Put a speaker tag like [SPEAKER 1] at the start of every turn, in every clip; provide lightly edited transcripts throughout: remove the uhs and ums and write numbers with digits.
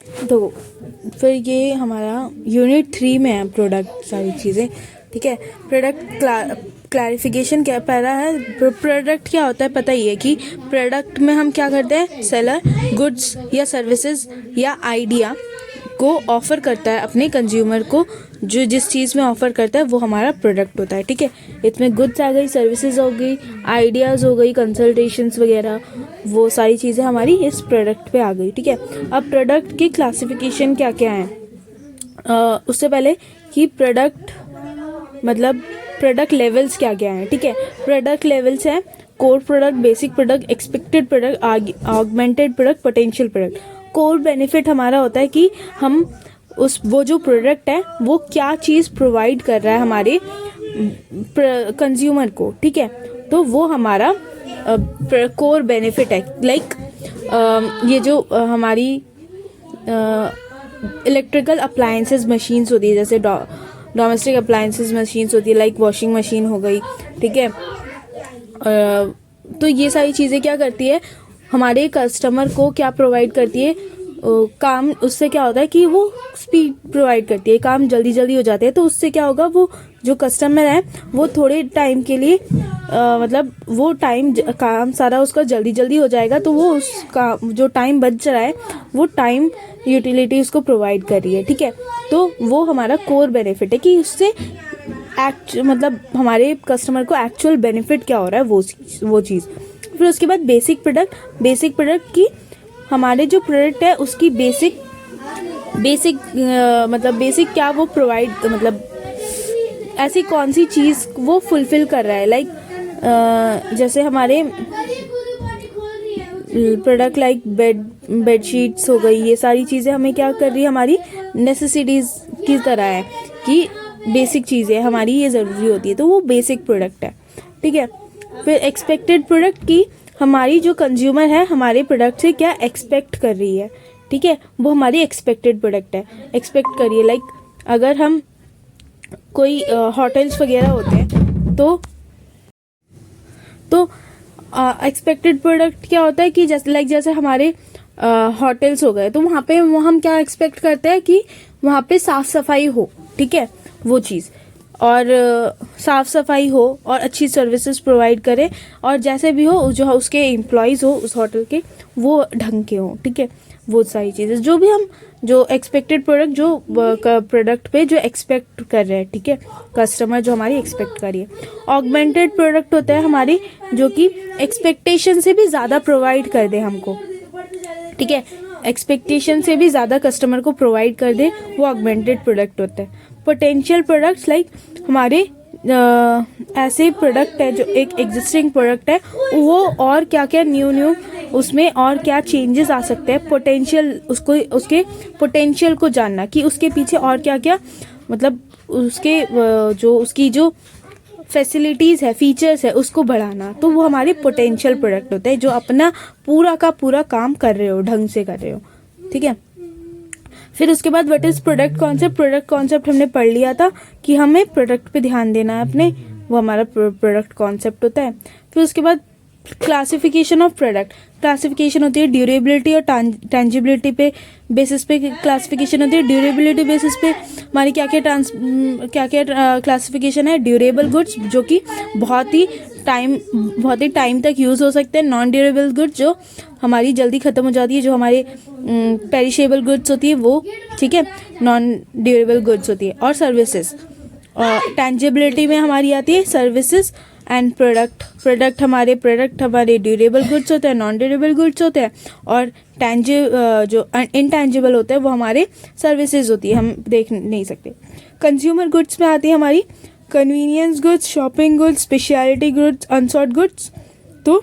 [SPEAKER 1] तो फिर ये हमारा यूनिट 3 में है प्रोडक्ट सारी चीज़ें, ठीक है। प्रोडक्ट क्लैरिफिकेशन क्या पहला है, प्रोडक्ट क्या होता है पता ही है कि प्रोडक्ट में हम क्या करते हैं, सेलर गुड्स या सर्विसेज या आइडिया को ऑफ़र करता है अपने कंज्यूमर को, जो जिस चीज़ में ऑफ़र करता है वो हमारा प्रोडक्ट होता है, ठीक है। इसमें गुड्स आ गई, सर्विसेज हो गई, आइडियाज़ हो गई, कंसल्टेशंस वगैरह, वो सारी चीज़ें हमारी इस प्रोडक्ट पे आ गई, ठीक है। अब प्रोडक्ट की क्लासिफिकेशन क्या क्या है, उससे पहले कि प्रोडक्ट मतलब प्रोडक्ट लेवल्स क्या क्या हैं, ठीक है। प्रोडक्ट लेवल्स हैं core product, basic product, expected product, augmented product, potential product. Core benefit हमारा होता है कि हम वो जो प्रोडक्ट है वो क्या चीज़ प्रोवाइड कर रहा है हमारे कंज्यूमर को, ठीक है। तो वो हमारा कोर बेनिफिट है। लाइक ये जो हमारी इलेक्ट्रिकल अप्लायंसेस मशीन्स होती है, जैसे डोमेस्टिक अप्लायंसेस मशीन्स होती है, लाइक वॉशिंग मशीन हो गई, ठीक है। तो ये सारी चीज़ें क्या करती है, हमारे कस्टमर को क्या प्रोवाइड करती है, काम, उससे क्या होता है कि वो स्पीड प्रोवाइड करती है, काम जल्दी जल्दी हो जाते हैं। तो उससे क्या होगा, वो जो कस्टमर है वो थोड़े टाइम के लिए मतलब वो टाइम काम सारा उसका जल्दी जल्दी हो जाएगा, तो वो उसका जो टाइम बच रहा है वो टाइम यूटिलिटी उसको प्रोवाइड कर रही है, ठीक है। तो वो हमारा कोर बेनिफिट है कि उससे मतलब हमारे कस्टमर को एक्चुअल बेनिफिट क्या हो रहा है वो चीज़। फिर उसके बाद बेसिक प्रोडक्ट की हमारे जो प्रोडक्ट है उसकी बेसिक मतलब बेसिक क्या वो प्रोवाइड, मतलब ऐसी कौन सी चीज़ वो फुलफिल कर रहा है। लाइक जैसे हमारे प्रोडक्ट लाइक बेडशीट्स हो गई, ये सारी चीज़ें हमें क्या कर रही है, हमारी नेसेसिटीज़ की तरह है कि बेसिक चीज़ें हमारी ये ज़रूरी होती है, तो वो बेसिक प्रोडक्ट है, ठीक है। फिर एक्सपेक्टेड प्रोडक्ट की हमारी जो कंज्यूमर है हमारे प्रोडक्ट से क्या एक्सपेक्ट कर रही है, ठीक है, वो हमारी एक्सपेक्टेड प्रोडक्ट है, एक्सपेक्ट करिए। लाइक अगर हम कोई होटल्स वगैरह होते हैं तो एक्सपेक्टेड प्रोडक्ट क्या होता है कि जैसे हमारे होटल्स हो गए, तो वहाँ पे हम क्या एक्सपेक्ट करते हैं कि वहाँ पे साफ सफाई हो, ठीक है, वो चीज़, और साफ सफाई हो और अच्छी सर्विसेज प्रोवाइड करे, और जैसे भी हो जो उसके एम्प्लॉयज़ हो उस होटल के वो ढंग के हों, ठीक है। वो सारी चीज़ें जो भी हम जो एक्सपेक्टेड प्रोडक्ट जो प्रोडक्ट पे जो एक्सपेक्ट कर रहे हैं, ठीक है, कस्टमर जो हमारी एक्सपेक्ट कर रही है। ऑगमेंटेड प्रोडक्ट होता है हमारी जो कि एक्सपेक्टेशन से भी ज़्यादा प्रोवाइड कर दे हमको, ठीक है, एक्सपेक्टेशन से भी ज़्यादा कस्टमर को प्रोवाइड कर दे, वो ऑगमेंटेड प्रोडक्ट होता है। पोटेंशियल प्रोडक्ट्स लाइक हमारे ऐसे प्रोडक्ट है जो एक एग्जिस्टिंग प्रोडक्ट है, वो और क्या क्या न्यू उसमें और क्या चेंजेस आ सकते हैं, पोटेंशियल उसके पोटेंशियल को जानना कि उसके पीछे और क्या क्या, मतलब उसके उसकी जो फैसिलिटीज़ है, फीचर्स है, उसको बढ़ाना, तो वो हमारे पोटेंशियल प्रोडक्ट होते हैं जो अपना पूरा का पूरा काम कर रहे हो, ढंग से कर रहे हो, ठीक है। फिर उसके बाद व्हाट इज़ प्रोडक्ट कॉन्सेप्ट हमने पढ़ लिया था कि हमें प्रोडक्ट पे ध्यान देना है अपने, वो हमारा प्रोडक्ट कॉन्सेप्ट होता है। फिर उसके बाद क्लासिफिकेशन ऑफ प्रोडक्ट, क्लासिफिकेशन होती है ड्यूरेबिलिटी और टेंजिबिलिटी पे बेसिस पे क्लासिफिकेशन होती है। ड्यूरेबिलिटी बेसिस पे हमारी क्या क्या क्लासिफिकेशन है, ड्यूरेबल गुड्स जो कि बहुत ही टाइम तक यूज़ हो सकते हैं, नॉन ड्यूरेबल गुड्स जो हमारी जल्दी ख़त्म हो जाती है, जो हमारे पेरिशेबल गुड्स होती है वो, ठीक है, नॉन ड्यूरेबल गुड्स होती है। और सर्विसेज, टेंजिबिलिटी में हमारी आती है सर्विसेज एंड प्रोडक्ट हमारे ड्यूरेबल गुड्स होते हैं, नॉन ड्यूरेबल गुड्स होते हैं, और जो इनटेंजिबल होते हैं वो हमारे सर्विसेज होती है, हम देख नहीं सकते। कंज्यूमर गुड्स में आती है हमारी convenience goods, shopping goods, speciality goods, अनसॉर्ट goods. तो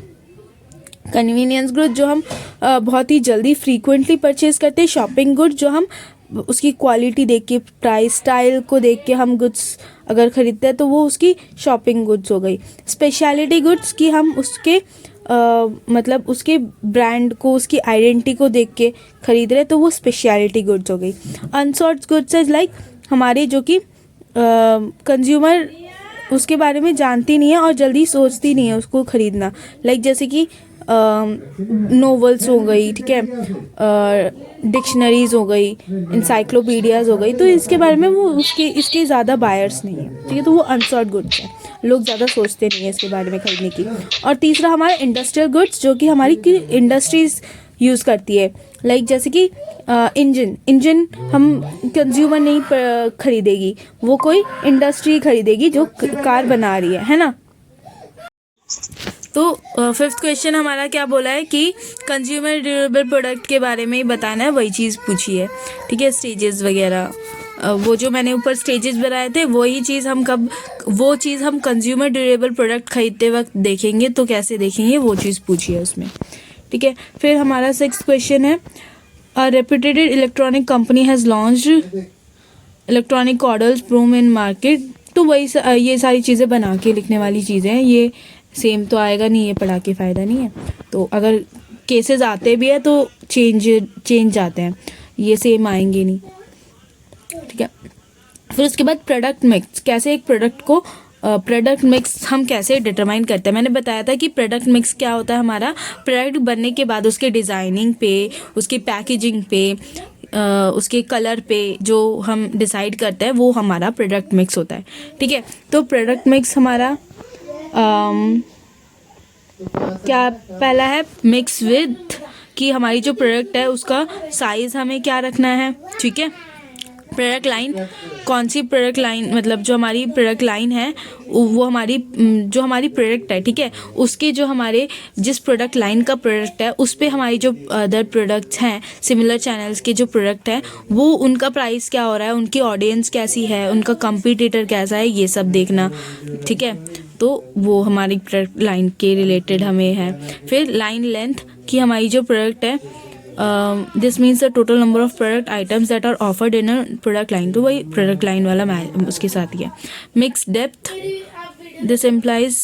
[SPEAKER 1] कन्वीनियंस गुड्स जो हम बहुत ही जल्दी फ्रीक्वेंटली परचेज करते हैं, शॉपिंग गुड्स जो हम उसकी क्वालिटी देख के, प्राइस, स्टाइल को देख के हम गुड्स अगर ख़रीदते हैं तो वो उसकी शॉपिंग गुड्स हो गई। स्पेशलिटी गुड्स की हम उसके मतलब उसके ब्रांड को, उसकी आइडेंटिटी को देख के ख़रीद रहे हैं तो वो स्पेशलिटी गुड्स हो गई। अनसॉर्ट गुड्स इज लाइक हमारे जो कि कंज्यूमर उसके बारे में जानती नहीं है और जल्दी सोचती नहीं है उसको ख़रीदना। लाइक जैसे कि नोवेल्स हो गई, ठीक है, डिक्शनरीज हो गई, इंसाइक्लोपीडियाज हो गई, तो इसके बारे में वो इसके ज़्यादा बायर्स नहीं है, ठीक है, तो वो अनसॉर्ट गुड्स है, लोग ज़्यादा सोचते नहीं है इसके बारे में खरीदने की। और तीसरा हमारा इंडस्ट्रियल गुड्स, जो कि हमारी इंडस्ट्रीज यूज़ करती है, लाइक जैसे कि इंजन हम कंज्यूमर नहीं खरीदेगी, वो कोई इंडस्ट्री खरीदेगी जो कार बना रही है ना। तो फिफ्थ क्वेश्चन हमारा क्या बोला है कि कंज्यूमर ड्यूरेबल प्रोडक्ट के बारे में ही बताना है, वही चीज़ पूछी है, ठीक है, स्टेजेस वगैरह, वो जो मैंने ऊपर स्टेजेस बनाए थे वही चीज़ वो चीज़ हम कंज्यूमर ड्यूरेबल प्रोडक्ट खरीदते वक्त देखेंगे, तो कैसे देखेंगे वो चीज़ पूछी है उसमें, ठीक है। फिर हमारा सिक्स्थ क्वेश्चन है, a reputed electronic company has launched electronic cordless broom in market. तो वही ये सारी चीज़ें बना के लिखने वाली चीज़ें हैं, ये सेम तो आएगा नहीं, ये पढ़ा के फ़ायदा नहीं है, तो अगर केसेस आते भी है तो चेंज आते हैं, ये सेम आएंगे नहीं, ठीक है। फिर उसके बाद प्रोडक्ट मिक्स, कैसे एक प्रोडक्ट मिक्स हम कैसे डिटरमाइन करते हैं। मैंने बताया था कि प्रोडक्ट मिक्स क्या होता है, हमारा प्रोडक्ट बनने के बाद उसके डिज़ाइनिंग पे, उसकी पैकेजिंग पे, उसके कलर पे जो हम डिसाइड करते हैं वो हमारा प्रोडक्ट मिक्स होता है, ठीक है। तो प्रोडक्ट मिक्स हमारा क्या पहला है, मिक्स विथ, कि हमारी जो प्रोडक्ट है उसका साइज़ हमें क्या रखना है, ठीक है। प्रोडक्ट लाइन, कौन सी प्रोडक्ट लाइन, मतलब जो हमारी प्रोडक्ट लाइन है वो हमारी जो हमारी प्रोडक्ट है, ठीक है, उसके जो हमारे जिस प्रोडक्ट लाइन का प्रोडक्ट है उस पे हमारी जो अदर प्रोडक्ट्स हैं, सिमिलर चैनल्स के जो प्रोडक्ट हैं, वो उनका प्राइस क्या हो रहा है, उनकी ऑडियंस कैसी है, उनका कंपटीटर कैसा है, ये सब देखना, ठीक है। तो वो हमारी प्रोडक्ट लाइन के रिलेटेड हमें है। फिर लाइन लेंथ, कि हमारी जो प्रोडक्ट है, this means the total number of product items that are offered in a product line, तो वही प्रोडक्ट लाइन वाला उसके साथ ही है। मिक्स डेप्थ, दिस इम्प्लाइज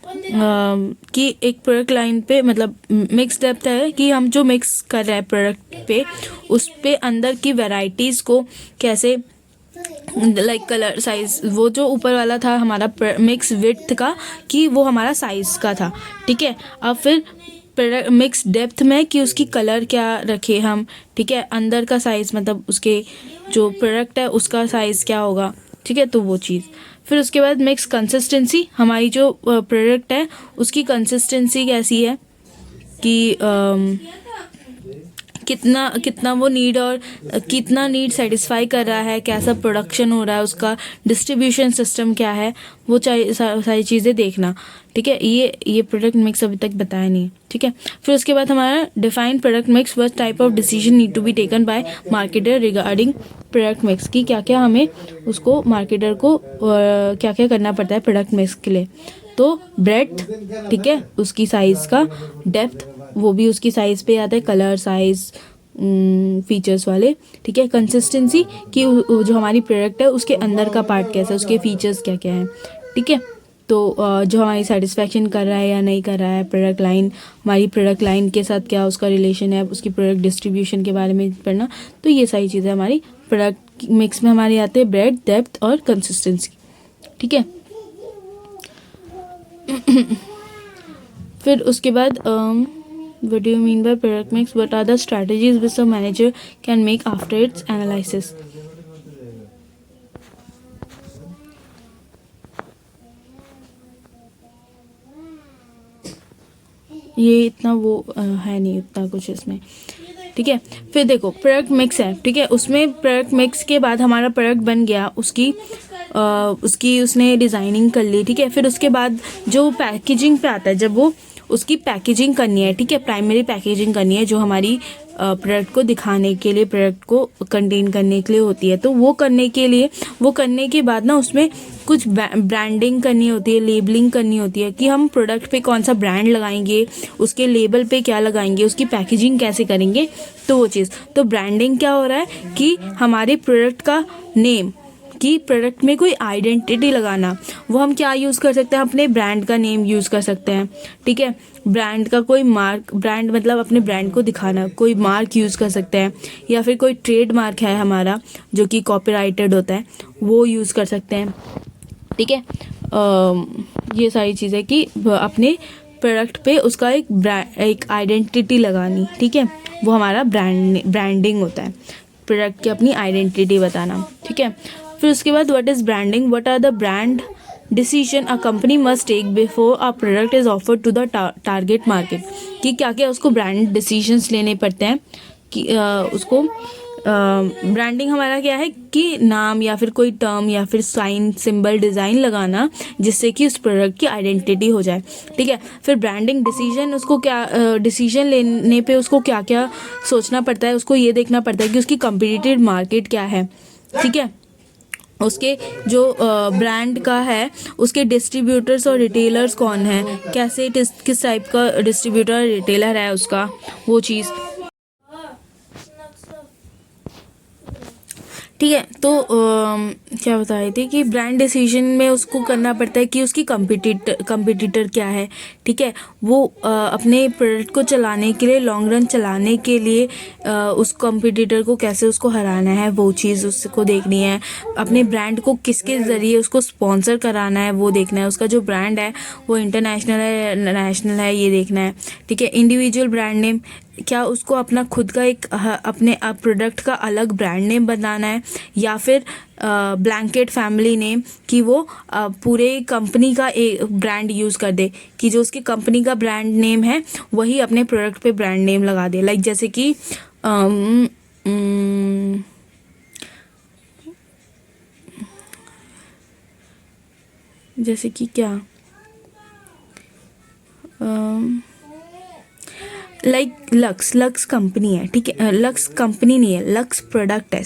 [SPEAKER 1] कि एक प्रोडक्ट लाइन पे, मतलब मिक्स डेप्थ है कि हम जो मिक्स कर रहे हैं प्रोडक्ट पे, उस पे अंदर की वैरायटीज़ को कैसे, लाइक कलर, साइज, वो जो ऊपर वाला था हमारा मिक्स विड्थ का, कि वो हमारा साइज का था, ठीक है। अब फिर मिक्स डेप्थ में कि उसकी कलर क्या रखे हम, ठीक है, अंदर का साइज़, मतलब उसके जो प्रोडक्ट है उसका साइज़ क्या होगा, ठीक है, तो वो चीज़। फिर उसके बाद मिक्स कंसिस्टेंसी, हमारी जो प्रोडक्ट है उसकी कंसिस्टेंसी कैसी है, कि कितना वो नीड और कितना नीड सेटिस्फाई कर रहा है, कैसा प्रोडक्शन हो रहा है, उसका डिस्ट्रीब्यूशन सिस्टम क्या है, वो सारी चीज़ें देखना, ठीक है। ये प्रोडक्ट मिक्स अभी तक बताया नहीं, ठीक है। फिर उसके बाद हमारा define product mix, what type of decision need to be taken by marketer regarding product mix, की क्या क्या हमें उसको मार्केटर को क्या क्या करना पड़ता है प्रोडक्ट मिक्स के लिए। तो ब्रेड्थ, ठीक है, उसकी साइज़ का, डेप्थ वो भी उसकी साइज़ पे आता है, कलर, साइज़, फीचर्स वाले, ठीक है। कंसिस्टेंसी, कि जो हमारी प्रोडक्ट है उसके अंदर का पार्ट कैसा है, उसके फीचर्स क्या क्या हैं, ठीक है। तो जो हमारी सेटिस्फैक्शन कर रहा है या नहीं कर रहा है, प्रोडक्ट लाइन, हमारी प्रोडक्ट लाइन के साथ क्या उसका रिलेशन है, उसकी प्रोडक्ट डिस्ट्रीब्यूशन के बारे में पढ़ना। तो ये सारी चीज़ें हमारी प्रोडक्ट मिक्स में हमारी आते हैं, ब्रेड, डेप्थ और कंसिस्टेंसी, ठीक है। फिर उसके बाद what do you mean by product mix? What are the strategies which a manager can make after its analysis? ये इतना वो है नहीं उतना कुछ इसमें, ठीक है। फिर देखो प्रोडक्ट मिक्स है, ठीक है, उसमें प्रोडक्ट मिक्स के बाद हमारा प्रोडक्ट बन गया, उसकी उसने डिज़ाइनिंग कर ली, ठीक है। फिर उसके बाद जो पैकेजिंग पे आता है, जब वो उसकी पैकेजिंग करनी है, ठीक है, प्राइमरी पैकेजिंग करनी है जो हमारी प्रोडक्ट को दिखाने के लिए, प्रोडक्ट को कंटेन करने के लिए होती है, तो वो करने के बाद ना उसमें कुछ ब्रांडिंग करनी होती है, लेबलिंग करनी होती है, कि हम प्रोडक्ट पे कौन सा ब्रांड लगाएंगे, उसके लेबल पे क्या लगाएंगे, उसकी पैकेजिंग कैसे करेंगे, तो वो चीज़। तो ब्रांडिंग क्या हो रहा है कि हमारे प्रोडक्ट का नेम, कि प्रोडक्ट में कोई आइडेंटिटी लगाना, वो हम क्या यूज़ कर सकते हैं, अपने ब्रांड का नेम यूज़ कर सकते हैं, ठीक है। ब्रांड का कोई मार्क, ब्रांड मतलब अपने ब्रांड को दिखाना, कोई मार्क यूज़ कर सकते हैं, या फिर कोई ट्रेड मार्क है हमारा जो कि कॉपीराइटेड होता है, वो यूज़ कर सकते हैं, ठीक है। ये सारी चीज़ें कि अपने प्रोडक्ट पे उसका एक आइडेंटिटी लगानी, ठीक है, वो हमारा ब्रांडिंग होता है, प्रोडक्ट की अपनी आइडेंटिटी बताना, ठीक है। फिर उसके बाद what is branding, what are the brand decision a company must take before a product is offered to the target market, कि क्या क्या उसको ब्रांड डिसीजंस लेने पड़ते हैं कि उसको ब्रांडिंग हमारा क्या है कि नाम या फिर कोई टर्म या फिर साइन सिंबल डिज़ाइन लगाना जिससे कि उस प्रोडक्ट की आइडेंटिटी हो जाए, ठीक है। फिर ब्रांडिंग डिसीजन, उसको क्या डिसीजन लेने पे उसको क्या क्या सोचना पड़ता है, उसको ये देखना पड़ता है कि उसकी कम्पिटिटिव मार्केट क्या है, ठीक है, उसके जो ब्रांड का है उसके डिस्ट्रीब्यूटर्स और रिटेलर्स कौन है, कैसे किस टाइप का डिस्ट्रीब्यूटर रिटेलर है उसका, वो चीज़, ठीक है। तो क्या बता रही थी कि ब्रांड डिसीजन में उसको करना पड़ता है कि उसकी कंपटीटर क्या है, ठीक है, वो अपने प्रोडक्ट को चलाने के लिए, लॉन्ग रन चलाने के लिए उस कंपटीटर को कैसे उसको हराना है, वो चीज़ उसको देखनी है। अपने ब्रांड को किसके ज़रिए उसको स्पॉन्सर कराना है वो देखना है। उसका जो ब्रांड है वो इंटरनेशनल है नेशनल है ये देखना है, ठीक है। इंडिविजुअल ब्रांड नेम, क्या उसको अपना खुद का एक अपने प्रोडक्ट का अलग ब्रांड नेम बनाना है या फिर ब्लैंकेट फैमिली नेम कि वो पूरे कंपनी का एक ब्रांड यूज़ कर दे, कि जो उसकी कंपनी का ब्रांड नेम है वही अपने प्रोडक्ट पे ब्रांड नेम लगा दे। लाइक जैसे कि जैसे कि क्या लाइक लक्स कंपनी है, ठीक है, लक्स कंपनी नहीं है, लक्स प्रोडक्ट है,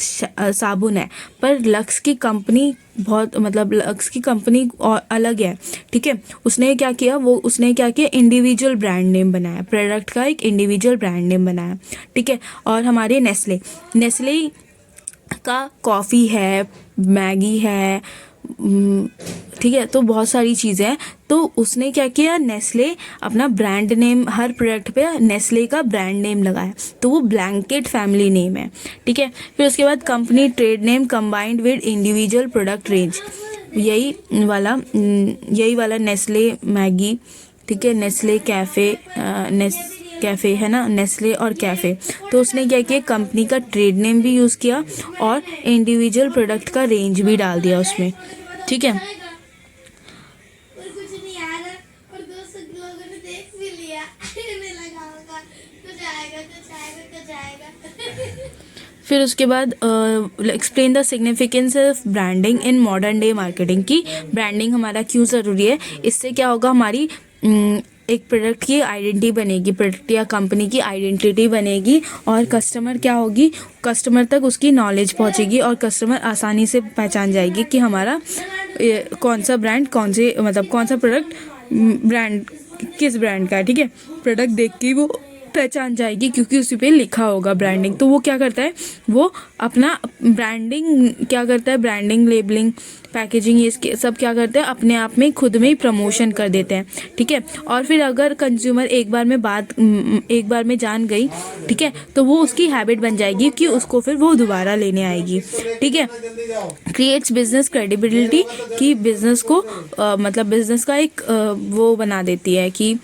[SPEAKER 1] साबुन है, पर लक्स की कंपनी बहुत मतलब लक्स की कंपनी और अलग है, ठीक है। उसने क्या किया इंडिविजुअल ब्रांड नेम बनाया, प्रोडक्ट का एक इंडिविजुअल ब्रांड नेम बनाया, ठीक है। और हमारे नेस्ले का कॉफ़ी है, मैगी है, ठीक है, तो बहुत सारी चीज़ें हैं। तो उसने क्या किया, नेस्ले अपना ब्रांड नेम हर प्रोडक्ट पे नेस्ले का ब्रांड नेम लगाया, तो वो ब्लैंकेट फैमिली नेम है, ठीक है। फिर उसके बाद company trade name combined with individual product range, यही वाला नेस्ले मैगी, ठीक है, नेस्ले कैफ़े है ना, नेस्ले और कैफ़े। तो उसने क्या किया, कंपनी का ट्रेड नेम भी यूज़ किया और इंडिविजुअल प्रोडक्ट का रेंज भी डाल दिया उसमें, ठीक है। फिर उसके बाद explain the significance of branding in modern day marketing, की ब्रांडिंग हमारा क्यों ज़रूरी है। इससे क्या होगा, हमारी एक प्रोडक्ट की आइडेंटिटी बनेगी, प्रोडक्ट या कंपनी की आइडेंटिटी बनेगी और कस्टमर क्या होगी, कस्टमर तक उसकी नॉलेज पहुंचेगी और कस्टमर आसानी से पहचान जाएगी कि हमारा कौन सा ब्रांड कौन सा प्रोडक्ट ब्रांड किस ब्रांड का है, ठीक है। प्रोडक्ट देख के वो पहचान जाएगी क्योंकि उसी पे लिखा होगा ब्रांडिंग। तो वो क्या करता है, वो अपना ब्रांडिंग लेबलिंग पैकेजिंग ये सब क्या करते हैं, अपने आप में खुद में ही प्रमोशन कर देते हैं, ठीक है। और फिर अगर कंज्यूमर एक बार में जान गई, ठीक है, तो वो उसकी हैबिट बन जाएगी कि उसको फिर वो दोबारा लेने आएगी, ठीक है। क्रिएट्स बिजनेस क्रेडिबिलिटी, कि बिजनेस को बिजनेस का एक वो बना देती है कि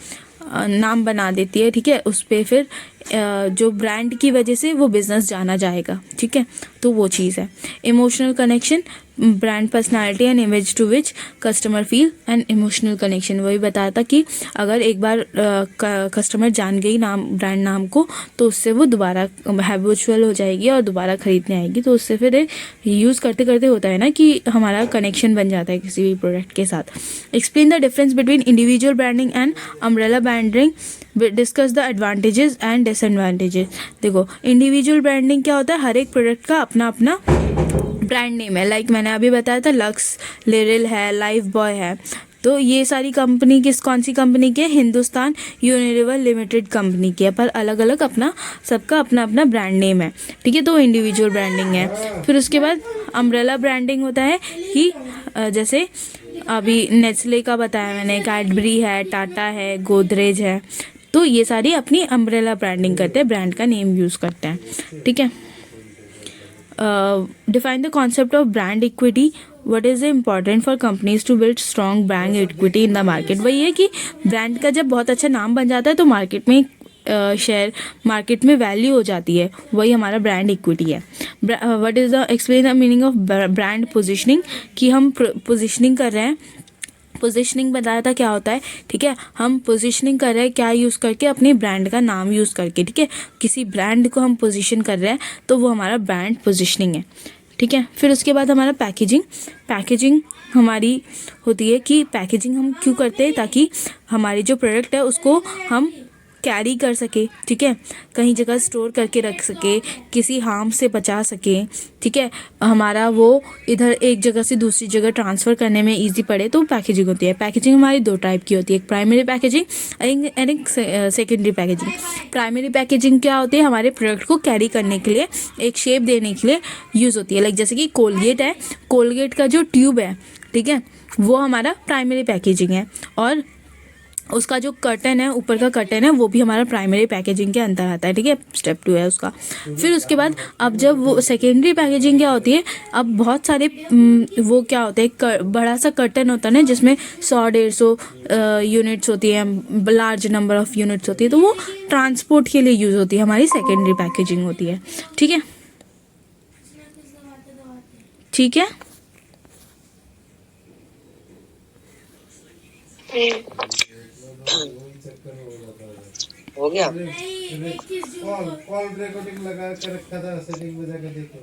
[SPEAKER 1] नाम बना देती है, ठीक है। उस पर फिर जो ब्रांड की वजह से वो बिज़नेस जाना जाएगा, ठीक है। तो वो चीज़ है। Emotional connection, brand personality and image to which customer feel and emotional connection, वही बताया था कि अगर एक बार कस्टमर जान गई ब्रांड नाम को तो उससे वो दोबारा हैबिचुअल हो जाएगी और दोबारा खरीदने आएगी। तो उससे फिर यूज़ करते करते होता है ना कि हमारा कनेक्शन बन जाता है किसी भी प्रोडक्ट के साथ। Explain the difference between individual branding and umbrella branding, discuss the advantages and disadvantages. देखो, इंडिविजुअल ब्रांडिंग क्या होता है, हर एक प्रोडक्ट का अपना अपना ब्रांड नेम है। लाइक मैंने अभी बताया था, लक्स, लिरिल है, लाइफ बॉय है। तो ये सारी कंपनी कौन सी कंपनी की है, हिंदुस्तान यूनिलीवर लिमिटेड कंपनी की है, पर अलग अलग सबका अपना अपना ब्रांड नेम है, ठीक है। तो इंडिविजुअल ब्रांडिंग है। फिर उसके बाद अम्ब्रेला ब्रांडिंग होता है कि जैसे अभी नेस्ले का बताया मैंने, कैडबरी है, टाटा है, गोदरेज है। तो ये सारी अपनी अम्ब्रेला ब्रांडिंग करते हैं, ब्रांड का नेम यूज़ करते हैं, ठीक है। Define the concept of brand equity, what is important for companies to build strong brand equity in the market. वही है कि ब्रांड का जब बहुत अच्छा नाम बन जाता है तो मार्केट में शेयर मार्केट में वैल्यू हो जाती है, वही हमारा ब्रांड इक्विटी है। What is the explain the meaning of brand positioning, कि हम पोजिशनिंग कर रहे हैं। पोजिशनिंग बताया था क्या होता है, ठीक है। हम पोजिशनिंग कर रहे हैं क्या यूज़ करके, अपने ब्रांड का नाम यूज़ करके, ठीक है। किसी ब्रांड को हम पोजीशन कर रहे हैं तो वो हमारा ब्रांड पोजिशनिंग है, ठीक है। फिर उसके बाद हमारा पैकेजिंग। पैकेजिंग हमारी होती है कि पैकेजिंग हम क्यों करते हैं, ताकि हमारी जो प्रोडक्ट है उसको हम कैरी कर सके, ठीक है, कहीं जगह स्टोर करके रख सके, किसी हार्म से बचा सके, ठीक है, हमारा वो इधर एक जगह से दूसरी जगह ट्रांसफ़र करने में इजी पड़े, तो पैकेजिंग होती है। पैकेजिंग हमारी दो टाइप की होती है, एक प्राइमरी पैकेजिंग एंड एक सेकेंडरी पैकेजिंग। प्राइमरी पैकेजिंग क्या होती है, हमारे प्रोडक्ट को कैरी करने के लिए, एक शेप देने के लिए यूज़ होती है। लाइक जैसे कि कोलगेट है, कोलगेट का जो ट्यूब है, ठीक है, वो हमारा प्राइमरी पैकेजिंग है, और उसका जो कर्टन है, ऊपर का कर्टन है, वो भी हमारा प्राइमरी पैकेजिंग के अंदर आता है, ठीक है। स्टेप 2 है उसका। फिर उसके बाद अब जब वो सेकेंडरी पैकेजिंग क्या होती है, अब बहुत सारे वो क्या होते हैं, बड़ा सा कर्टन होता है ना, जिसमें 100-150 यूनिट्स होती हैं, लार्ज नंबर ऑफ यूनिट्स होती है, तो वो ट्रांसपोर्ट के लिए यूज़ होती है, हमारी सेकेंडरी पैकेजिंग होती है, ठीक है, ठीक है।
[SPEAKER 2] हो गया।
[SPEAKER 3] कॉल रिकॉर्डिंग लगा के रखा था, सेटिंग में जाकर देखो।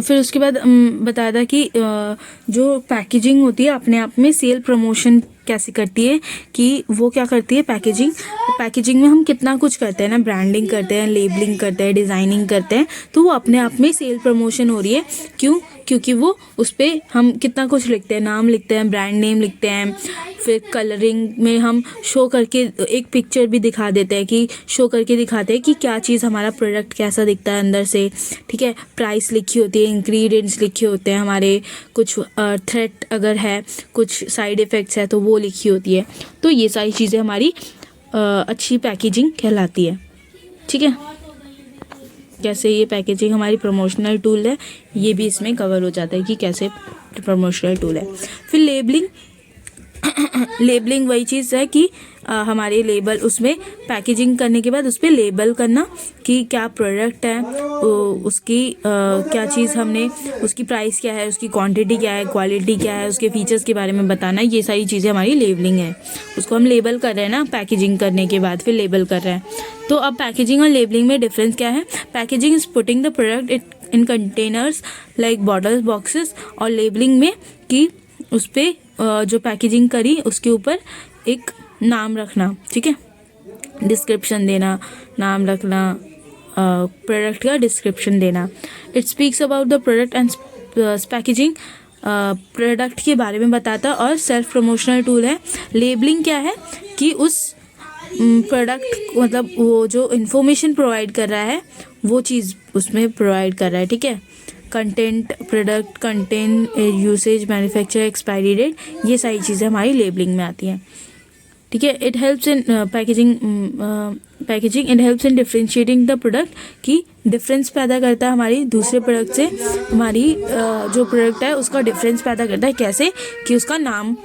[SPEAKER 1] फिर उसके बाद बताया था कि जो पैकेजिंग होती है अपने आप में सेल प्रमोशन कैसे करती है, कि वो क्या करती है पैकेजिंग। पैकेजिंग में हम कितना कुछ करते हैं ना, ब्रांडिंग करते हैं, लेबलिंग करते हैं, डिज़ाइनिंग करते हैं, तो वो अपने आप में सेल प्रमोशन हो रही है। क्यों? क्योंकि वो उस पर हम कितना कुछ लिखते हैं, नाम लिखते हैं, ब्रांड नेम लिखते हैं, फिर कलरिंग में हम शो करके एक पिक्चर भी दिखा देते हैं, कि शो करके दिखाते हैं कि क्या चीज़, हमारा प्रोडक्ट कैसा दिखता है अंदर से, ठीक है। प्राइस लिखी होती है, इंग्रेडिएंट्स लिखे होते हैं, हमारे कुछ थ्रेट अगर है, कुछ साइड इफ़ेक्ट्स है तो वो लिखी होती है। तो ये सारी चीज़ें हमारी अच्छी पैकेजिंग कहलाती है, ठीक है। कैसे ये पैकेजिंग हमारी प्रमोशनल टूल है, ये भी इसमें कवर हो जाता है कि कैसे प्रमोशनल टूल है। फिर लेबलिंग। लेबलिंग वही चीज़ है कि हमारे लेबल, उसमें पैकेजिंग करने के बाद उस पर लेबल करना कि क्या प्रोडक्ट है, उसकी क्या चीज़ हमने, उसकी प्राइस क्या है, उसकी क्वांटिटी क्या है, क्वालिटी क्या है, उसके फीचर्स के बारे में बताना। ये सारी चीज़ें हमारी लेबलिंग है, उसको हम लेबल कर रहे हैं ना, पैकेजिंग करने के बाद फिर लेबल कर रहे हैं। तो अब पैकेजिंग और लेबलिंग में डिफरेंस क्या है। Packaging is putting the product in containers like bottles, boxes, और लेबलिंग में कि उस पर जो पैकेजिंग करी उसके ऊपर एक नाम रखना, ठीक है, डिस्क्रिप्शन देना, नाम रखना, प्रोडक्ट का डिस्क्रिप्शन देना। It speaks about the product and packaging, product के बारे में बताता और सेल्फ प्रमोशनल टूल है। लेबलिंग क्या है कि उस प्रोडक्ट मतलब वो जो इन्फॉर्मेशन प्रोवाइड कर रहा है वो चीज़ उसमें प्रोवाइड कर रहा है, ठीक है। Content, product content, usage, manufacture, expiry date, ये सारी चीज़ें हमारी लेबलिंग में आती हैं, ठीक है। It helps in packaging it helps in differentiating the product, कि डिफरेंस पैदा करता है हमारी दूसरे प्रोडक्ट से, हमारी जो प्रोडक्ट है उसका डिफरेंस पैदा करता है। कैसे? कि उसका नाम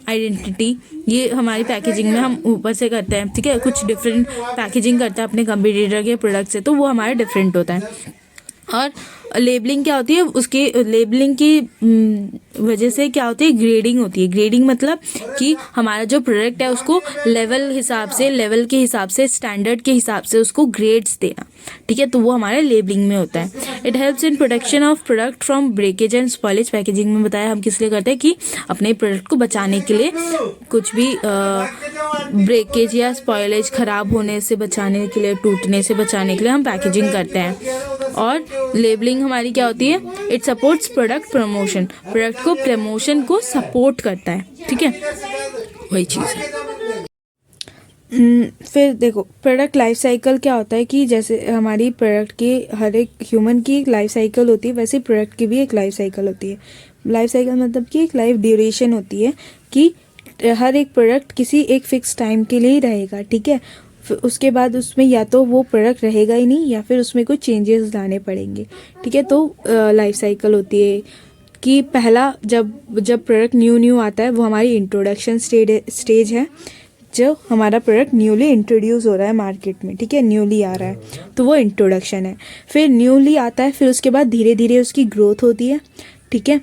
[SPEAKER 1] आइडेंटिटी, ये हमारी पैकेजिंग में हम ऊपर से करते हैं, ठीक है। कुछ डिफरेंट पैकेजिंग करता है अपने कंपटीटर के प्रोडक्ट से, तो वो हमारा डिफरेंट होता है। और लेबलिंग क्या होती है, उसकी लेबलिंग की वजह से क्या होती है, ग्रेडिंग होती है। ग्रेडिंग मतलब कि हमारा जो प्रोडक्ट है उसको लेवल के हिसाब से, स्टैंडर्ड के हिसाब से उसको ग्रेड्स देना, ठीक है, तो वो हमारे लेबलिंग में होता है। It helps in protection of product from breakage and spoilage. Packaging में बताया हम किस लिए करते हैं, कि अपने प्रोडक्ट को बचाने के लिए, कुछ भी ब्रेकेज या स्पॉइलेज, खराब होने से बचाने के लिए, टूटने से बचाने के लिए हम पैकेजिंग करते हैं। और लेबलिंग हमारी क्या होती है, it supports product promotion, product को प्रमोशन को सपोर्ट करता है, ठीक है, वही चीज़ है। फिर देखो प्रोडक्ट लाइफ साइकिल क्या होता है, कि जैसे हमारी प्रोडक्ट की, हर एक ह्यूमन की एक लाइफ साइकिल होती है, वैसे प्रोडक्ट की भी एक लाइफ साइकिल होती है। लाइफ साइकिल मतलब कि एक लाइफ ड्यूरेशन होती है, कि हर एक प्रोडक्ट किसी एक फिक्स टाइम के लिए ही रहेगा, ठीक है। उसके बाद उसमें या तो वो प्रोडक्ट रहेगा ही नहीं, या फिर उसमें कुछ चेंजेस लाने पड़ेंगे, ठीक है। तो लाइफ साइकिल होती है कि पहला जब प्रोडक्ट न्यू आता है वो हमारी इंट्रोडक्शन स्टेज है, जो हमारा प्रोडक्ट न्यूली इंट्रोड्यूस हो रहा है मार्केट में, ठीक है, न्यूली आ रहा है तो वो इंट्रोडक्शन है। फिर न्यूली आता है, फिर उसके बाद धीरे धीरे उसकी ग्रोथ होती है, ठीक है।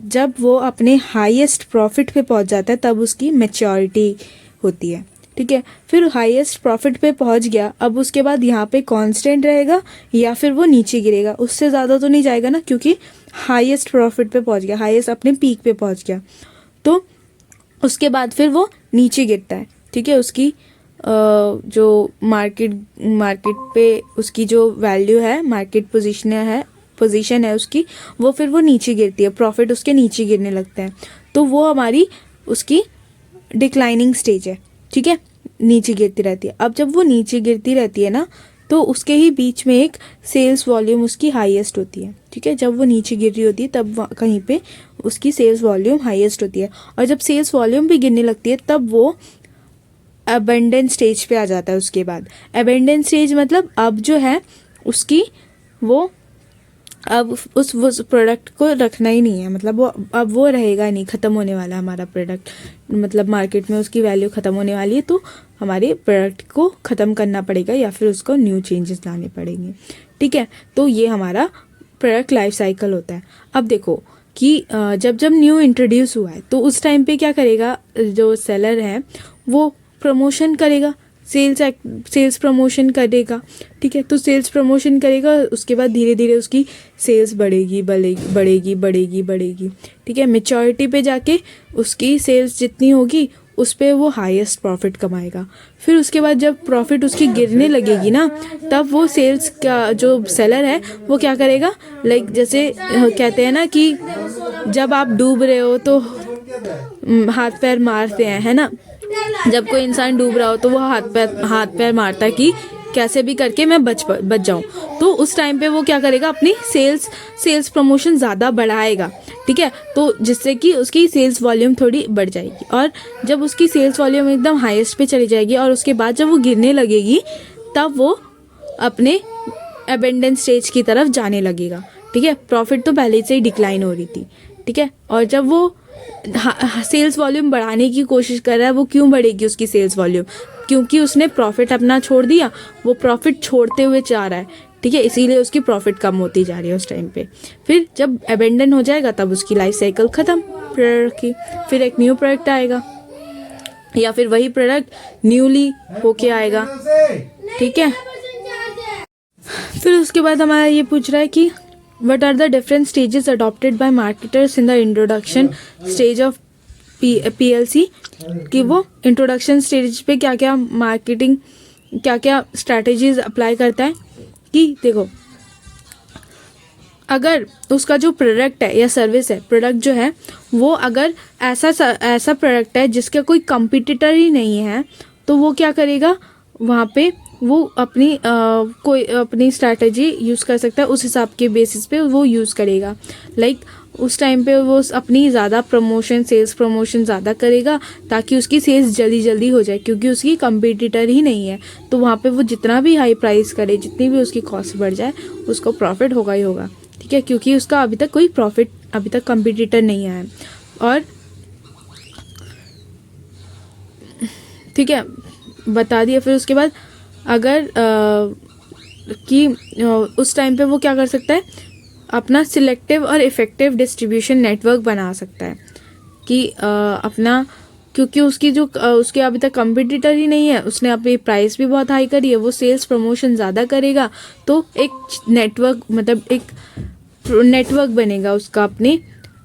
[SPEAKER 1] जब वो अपने हाईएस्ट प्रॉफिट पे पहुंच जाता है तब उसकी मैच्योरिटी होती है, ठीक है। फिर हाईएस्ट प्रॉफिट पे पहुंच गया, अब उसके बाद यहाँ पे कांस्टेंट रहेगा या फिर वो नीचे गिरेगा, उससे ज़्यादा तो नहीं जाएगा ना, क्योंकि हाईएस्ट प्रॉफिट पे पहुंच गया, हाईएस्ट अपने पीक पे पहुंच गया। तो उसके बाद फिर वो नीचे गिरता है, ठीक है। उसकी जो मार्केट पे उसकी जो वैल्यू है, मार्केट पोजीशन है उसकी, वो फिर वो नीचे गिरती है, प्रॉफिट उसके नीचे गिरने लगते हैं, तो वो हमारी उसकी डिक्लाइनिंग स्टेज है, ठीक है, नीचे गिरती रहती है। अब जब वो नीचे गिरती रहती है ना, तो उसके ही बीच में एक सेल्स वॉल्यूम उसकी हाईएस्ट होती है, ठीक है। जब वो नीचे गिर रही होती है तब कहीं पे उसकी सेल्स वॉल्यूम हाईएस्ट होती है, और जब सेल्स वॉल्यूम भी गिरने लगती है तब वो अबेंडेंस स्टेज पे आ जाता है। उसके बाद अबेंडेंस स्टेज मतलब अब जो है उसकी वो अब उस प्रोडक्ट को रखना ही नहीं है, मतलब वो अब वो रहेगा नहीं, ख़त्म होने वाला हमारा प्रोडक्ट, मतलब मार्केट में उसकी वैल्यू ख़त्म होने वाली है, तो हमारे प्रोडक्ट को ख़त्म करना पड़ेगा या फिर उसको न्यू चेंजेस लाने पड़ेंगे, ठीक है। तो ये हमारा प्रोडक्ट लाइफ साइकिल होता है। अब देखो कि जब न्यू इंट्रोड्यूस हुआ है तो उस टाइम पे क्या करेगा, जो सेलर है वो प्रमोशन करेगा, सेल्स प्रमोशन करेगा, ठीक है। तो सेल्स प्रमोशन करेगा, उसके बाद धीरे धीरे उसकी सेल्स बढ़ेगी, ठीक है। मैच्योरिटी पे जाके उसकी सेल्स जितनी होगी उस पे वो हाईएस्ट प्रॉफिट कमाएगा। फिर उसके बाद जब प्रॉफिट उसकी गिरने लगेगी ना, तब वो सेल्स का जो सेलर है वो क्या करेगा, लाइक जैसे कहते हैं ना कि जब आप डूब रहे हो तो हाथ पैर मारते हैं, है ना, जब कोई इंसान डूब रहा हो तो वो हाथ पैर मारता है कि कैसे भी करके मैं बच जाऊं। तो उस टाइम पे वो क्या करेगा, अपनी सेल्स प्रमोशन ज़्यादा बढ़ाएगा, ठीक है, तो जिससे कि उसकी सेल्स वॉल्यूम थोड़ी बढ़ जाएगी। और जब उसकी सेल्स वॉल्यूम एकदम हाईएस्ट पे चली जाएगी और उसके बाद जब वो गिरने लगेगी तब वो अपने अबेंडेंस स्टेज की तरफ जाने लगेगा, ठीक है। प्रॉफिट तो पहले से ही डिक्लाइन हो रही थी, ठीक है। और जब वो सेल्स वॉल्यूम बढ़ाने की कोशिश कर रहा है, वो क्यों बढ़ेगी उसकी सेल्स वॉल्यूम, क्योंकि उसने प्रॉफिट अपना छोड़ दिया, वो प्रॉफिट छोड़ते हुए जा रहा है, ठीक है, इसीलिए उसकी प्रॉफिट कम होती जा रही है उस टाइम पे। फिर जब अबेंडन हो जाएगा तब उसकी लाइफ साइकिल ख़त्म प्रोडक्ट की, फिर एक न्यू प्रोडक्ट आएगा या फिर वही प्रोडक्ट न्यूली होके आएगा, ठीक है। फिर उसके बाद हमारा ये पूछ रहा है कि what are the different stages adopted by marketers in the introduction stage of PLC, कि वो इंट्रोडक्शन स्टेज पे क्या क्या मार्केटिंग क्या क्या स्ट्रैटेजीज अप्लाई करता है। कि देखो, अगर उसका जो प्रोडक्ट है या सर्विस है, प्रोडक्ट जो है वो अगर ऐसा प्रोडक्ट है जिसका कोई कंपटीटर ही नहीं है, तो वो क्या करेगा, वहाँ पे वो कोई अपनी स्ट्रैटेजी यूज़ कर सकता है, उस हिसाब के बेसिस पे वो यूज़ करेगा। लाइक उस टाइम पे वो अपनी ज़्यादा सेल्स प्रमोशन ज़्यादा करेगा ताकि उसकी सेल्स जल्दी हो जाए, क्योंकि उसकी कंपटीटर ही नहीं है। तो वहाँ पे वो जितना भी हाई प्राइस करे, जितनी भी उसकी कॉस्ट बढ़ जाए, उसको प्रॉफिट होगा ही होगा, ठीक है, क्योंकि उसका अभी तक कंपटीटर नहीं आया है। और ठीक है, बता दिया। फिर उसके बाद अगर उस टाइम पे वो क्या कर सकता है, अपना सिलेक्टिव और इफ़ेक्टिव डिस्ट्रीब्यूशन नेटवर्क बना सकता है कि क्योंकि उसके अभी तक कंपटीटर ही नहीं है, उसने अपनी प्राइस भी बहुत हाई करी है, वो सेल्स प्रमोशन ज़्यादा करेगा, तो एक नेटवर्क बनेगा उसका अपने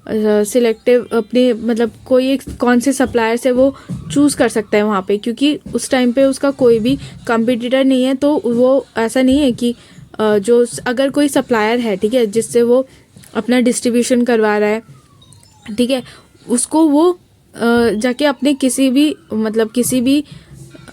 [SPEAKER 1] सिलेक्टिव, अपने मतलब कोई एक कौन से सप्लायर से वो चूज़ कर सकता है वहाँ पे, क्योंकि उस टाइम पे उसका कोई भी कंपटीटर नहीं है। तो वो ऐसा नहीं है कि जो अगर कोई सप्लायर है, ठीक है, जिससे वो अपना डिस्ट्रीब्यूशन करवा रहा है, ठीक है, उसको वो जाके अपने किसी भी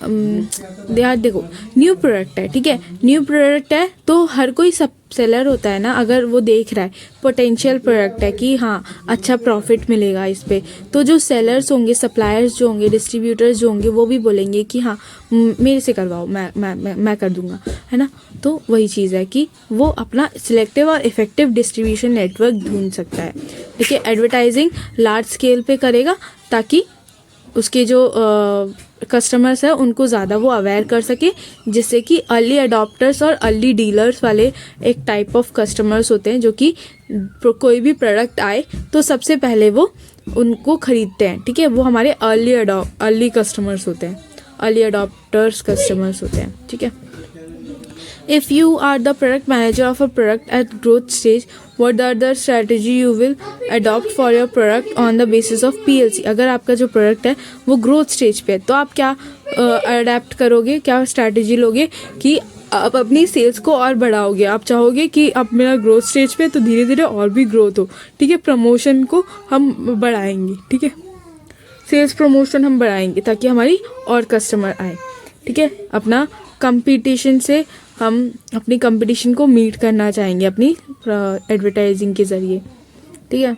[SPEAKER 1] यार देखो, न्यू प्रोडक्ट है, ठीक है, न्यू प्रोडक्ट है तो हर कोई सब सेलर होता है ना, अगर वो देख रहा है पोटेंशियल प्रोडक्ट है कि हाँ अच्छा प्रॉफिट मिलेगा इस पे, तो जो सेलर्स होंगे, सप्लायर्स जो होंगे, डिस्ट्रीब्यूटर्स जो होंगे, वो भी बोलेंगे कि हाँ मेरे से करवाओ, मैं कर दूंगा, है ना। तो वही चीज़ है कि वो अपना सिलेक्टिव और इफेक्टिव डिस्ट्रीब्यूशन नेटवर्क ढूंढ सकता है, ठीक है। एडवर्टाइजिंग लार्ज स्केल पे करेगा ताकि उसके जो कस्टमर्स है उनको ज़्यादा वो अवेयर कर सके, जिससे कि अर्ली अडॉप्टर्स और अर्ली डीलर्स वाले एक टाइप ऑफ कस्टमर्स होते हैं जो कि कोई भी प्रोडक्ट आए तो सबसे पहले वो उनको ख़रीदते हैं, ठीक है। वो हमारे अर्ली कस्टमर्स होते हैं, अर्ली अडॉप्टर्स कस्टमर्स होते हैं, ठीक है। If you are the product manager of a product at growth stage, what are the strategy you will adopt for your product on the basis of PLC? अगर आपका जो product है वो growth stage पे है तो आप क्या अडेप्ट करोगे, क्या स्ट्रैटेजी लोगे कि आप अपनी सेल्स को और बढ़ाओगे। आप चाहोगे कि अब मेरा ग्रोथ स्टेज पे तो धीरे धीरे और भी ग्रोथ हो, ठीक है। प्रमोशन को हम बढ़ाएंगे, ठीक है, सेल्स प्रमोशन हम बढ़ाएंगे ताकि हमारी और कस्टमर आए, ठीक है। अपना कंपटीशन से हम अपनी कंपटीशन को मीट करना चाहेंगे अपनी एडवर्टाइजिंग के ज़रिए, ठीक है।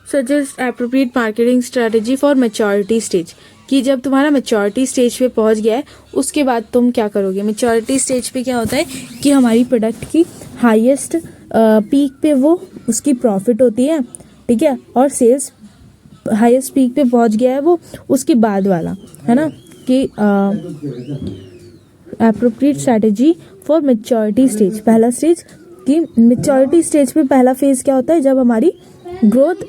[SPEAKER 1] Suggest appropriate marketing strategy for maturity stage, कि जब तुम्हारा मैच्योरिटी स्टेज पे पहुंच गया है उसके बाद तुम क्या करोगे। मैच्योरिटी स्टेज पे क्या होता है कि हमारी प्रोडक्ट की हाईएस्ट पीक पे वो उसकी प्रॉफिट होती है, ठीक है, और सेल्स हाईएस्ट पीक पे पहुंच गया है वो उसके बाद वाला, है ना, कि appropriate strategy for maturity stage. पहला स्टेज कि मैच्योरिटी स्टेज पे पहला फेज क्या होता है, जब हमारी ग्रोथ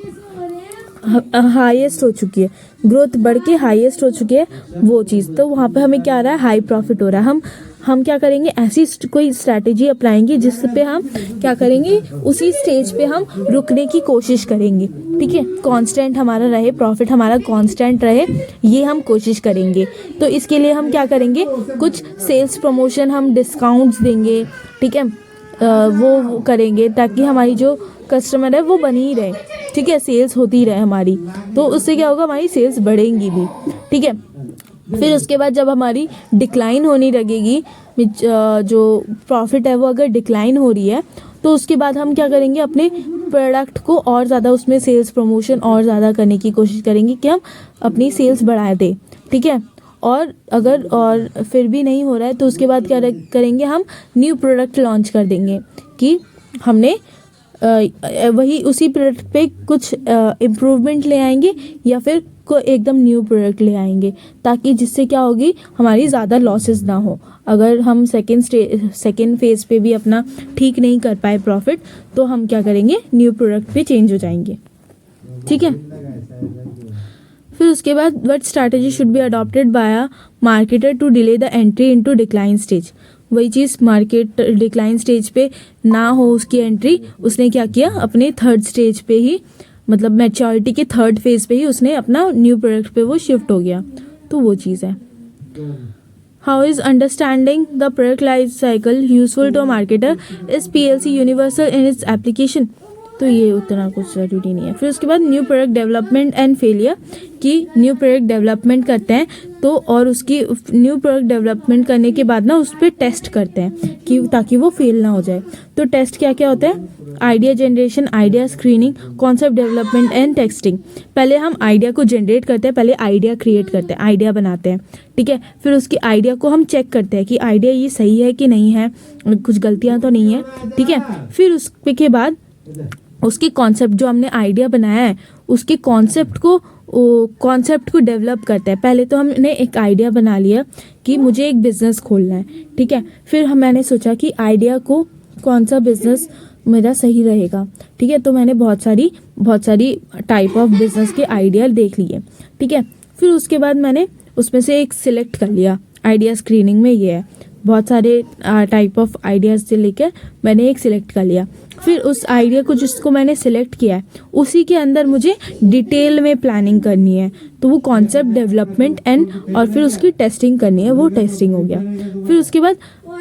[SPEAKER 1] हाईएस्ट हो चुकी है, ग्रोथ बढ़ के हाईएस्ट हो चुकी है वो चीज़, तो वहाँ पे हमें क्या आ रहा है, हाई प्रॉफिट हो रहा है। हम क्या करेंगे, ऐसी कोई स्ट्रैटेजी अपनाएंगे जिस पे हम क्या करेंगे, उसी स्टेज पे हम रुकने की कोशिश करेंगे, ठीक है। कांस्टेंट हमारा रहे, प्रॉफिट हमारा कांस्टेंट रहे, ये हम कोशिश करेंगे। तो इसके लिए हम क्या करेंगे, कुछ सेल्स प्रमोशन, हम डिस्काउंट्स देंगे, ठीक है, वो करेंगे ताकि हमारी जो कस्टमर है वो बनी ही रहे, ठीक है, सेल्स होती रहे हमारी। तो उससे क्या होगा, हमारी सेल्स बढ़ेंगी भी, ठीक है। फिर उसके बाद जब हमारी डिक्लाइन होने लगेगी, जो प्रॉफिट है वो अगर डिक्लाइन हो रही है, तो उसके बाद हम क्या करेंगे, अपने प्रोडक्ट को और ज़्यादा उसमें सेल्स प्रमोशन और ज़्यादा करने की कोशिश करेंगे कि हम अपनी सेल्स बढ़ा दें, ठीक है। और अगर और फिर भी नहीं हो रहा है तो उसके बाद क्या करेंगे, हम न्यू प्रोडक्ट लॉन्च कर देंगे कि हमने वही उसी प्रोडक्ट पे कुछ इम्प्रूवमेंट ले आएंगे या फिर को एकदम न्यू प्रोडक्ट ले आएंगे, ताकि जिससे क्या होगी, हमारी ज़्यादा लॉसेस ना हो। अगर हम सेकेंड फेज़ पे भी अपना ठीक नहीं कर पाए प्रॉफिट, तो हम क्या करेंगे, न्यू प्रोडक्ट पे चेंज हो जाएंगे, ठीक है। फिर उसके बाद what strategy should be adopted by a marketer to delay the entry into decline stage. वही चीज़, मार्केट डिक्लाइन स्टेज पे ना हो उसकी एंट्री, उसने क्या किया, अपने थर्ड स्टेज पे ही, मतलब मैच्योरिटी के थर्ड फेज पे ही उसने अपना न्यू प्रोडक्ट पे वो शिफ्ट हो गया, तो वो चीज़ है। How is understanding the product life cycle useful to a marketer, is PLC universal in its application. तो ये उतना कुछ ज़रूरी नहीं है। फिर उसके बाद new product development and failure, कि न्यू प्रोडक्ट डेवलपमेंट करते हैं तो और उसकी न्यू प्रोडक्ट डेवलपमेंट करने के बाद ना उस पर टेस्ट करते हैं कि ताकि वो फेल ना हो जाए। तो टेस्ट क्या क्या होता है, idea generation, idea screening, concept development and testing. पहले हम आइडिया को जनरेट करते हैं, पहले आइडिया क्रिएट करते हैं, आइडिया बनाते हैं, ठीक है। फिर उसकी आइडिया को हम चेक करते हैं कि आइडिया ये सही है कि नहीं है, कुछ गलतियाँ तो नहीं है, ठीक है। फिर उसके बाद उसकी कॉन्सेप्ट, जो हमने आइडिया बनाया है उसके कॉन्सेप्ट को डेवलप करते हैं। पहले तो हमने एक आइडिया बना लिया कि मुझे एक बिज़नेस खोलना है, ठीक है। फिर मैंने सोचा कि आइडिया को कौन सा बिज़नेस मेरा सही रहेगा, ठीक है। तो मैंने बहुत सारी टाइप ऑफ बिज़नेस के आइडिया देख लिए, ठीक है। फिर उसके बाद मैंने उसमें से एक सिलेक्ट कर लिया, आइडिया स्क्रीनिंग में ये है, बहुत सारे टाइप ऑफ आइडियाज़ से लेकर मैंने एक सिलेक्ट कर लिया। फिर उस आइडिया को जिसको मैंने सिलेक्ट किया है उसी के अंदर मुझे डिटेल में प्लानिंग करनी है, तो वो कॉन्सेप्ट डेवलपमेंट एंड और फिर उसकी टेस्टिंग करनी है, वो टेस्टिंग हो गया। फिर उसके बाद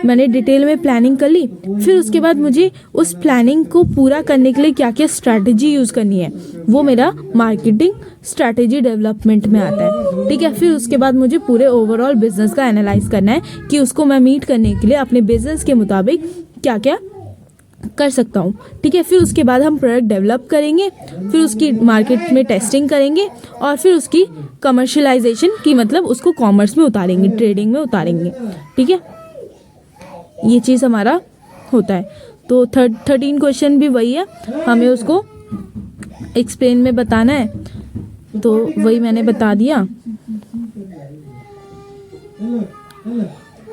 [SPEAKER 1] मैंने डिटेल में प्लानिंग कर ली। फिर उसके बाद मुझे उस प्लानिंग को पूरा करने के लिए क्या क्या स्ट्रैटेजी यूज़ करनी है, वो मेरा मार्केटिंग स्ट्रैटेजी डेवलपमेंट में आता है। ठीक है, फिर उसके बाद मुझे पूरे ओवरऑल बिजनेस का एनालाइज करना है कि उसको मैं मीट करने के लिए अपने बिजनेस के मुताबिक क्या क्या कर सकता हूँ। ठीक है, फिर उसके बाद हम प्रोडक्ट डेवलप करेंगे, फिर उसकी मार्केट में टेस्टिंग करेंगे और फिर उसकी कमर्शलाइजेशन की, मतलब उसको कॉमर्स में उतारेंगे, ट्रेडिंग में उतारेंगे। ठीक है, ये चीज़ हमारा होता है। तो 13 क्वेश्चन भी वही है, हमें उसको एक्सप्लेन में बताना है, तो वही मैंने बता दिया।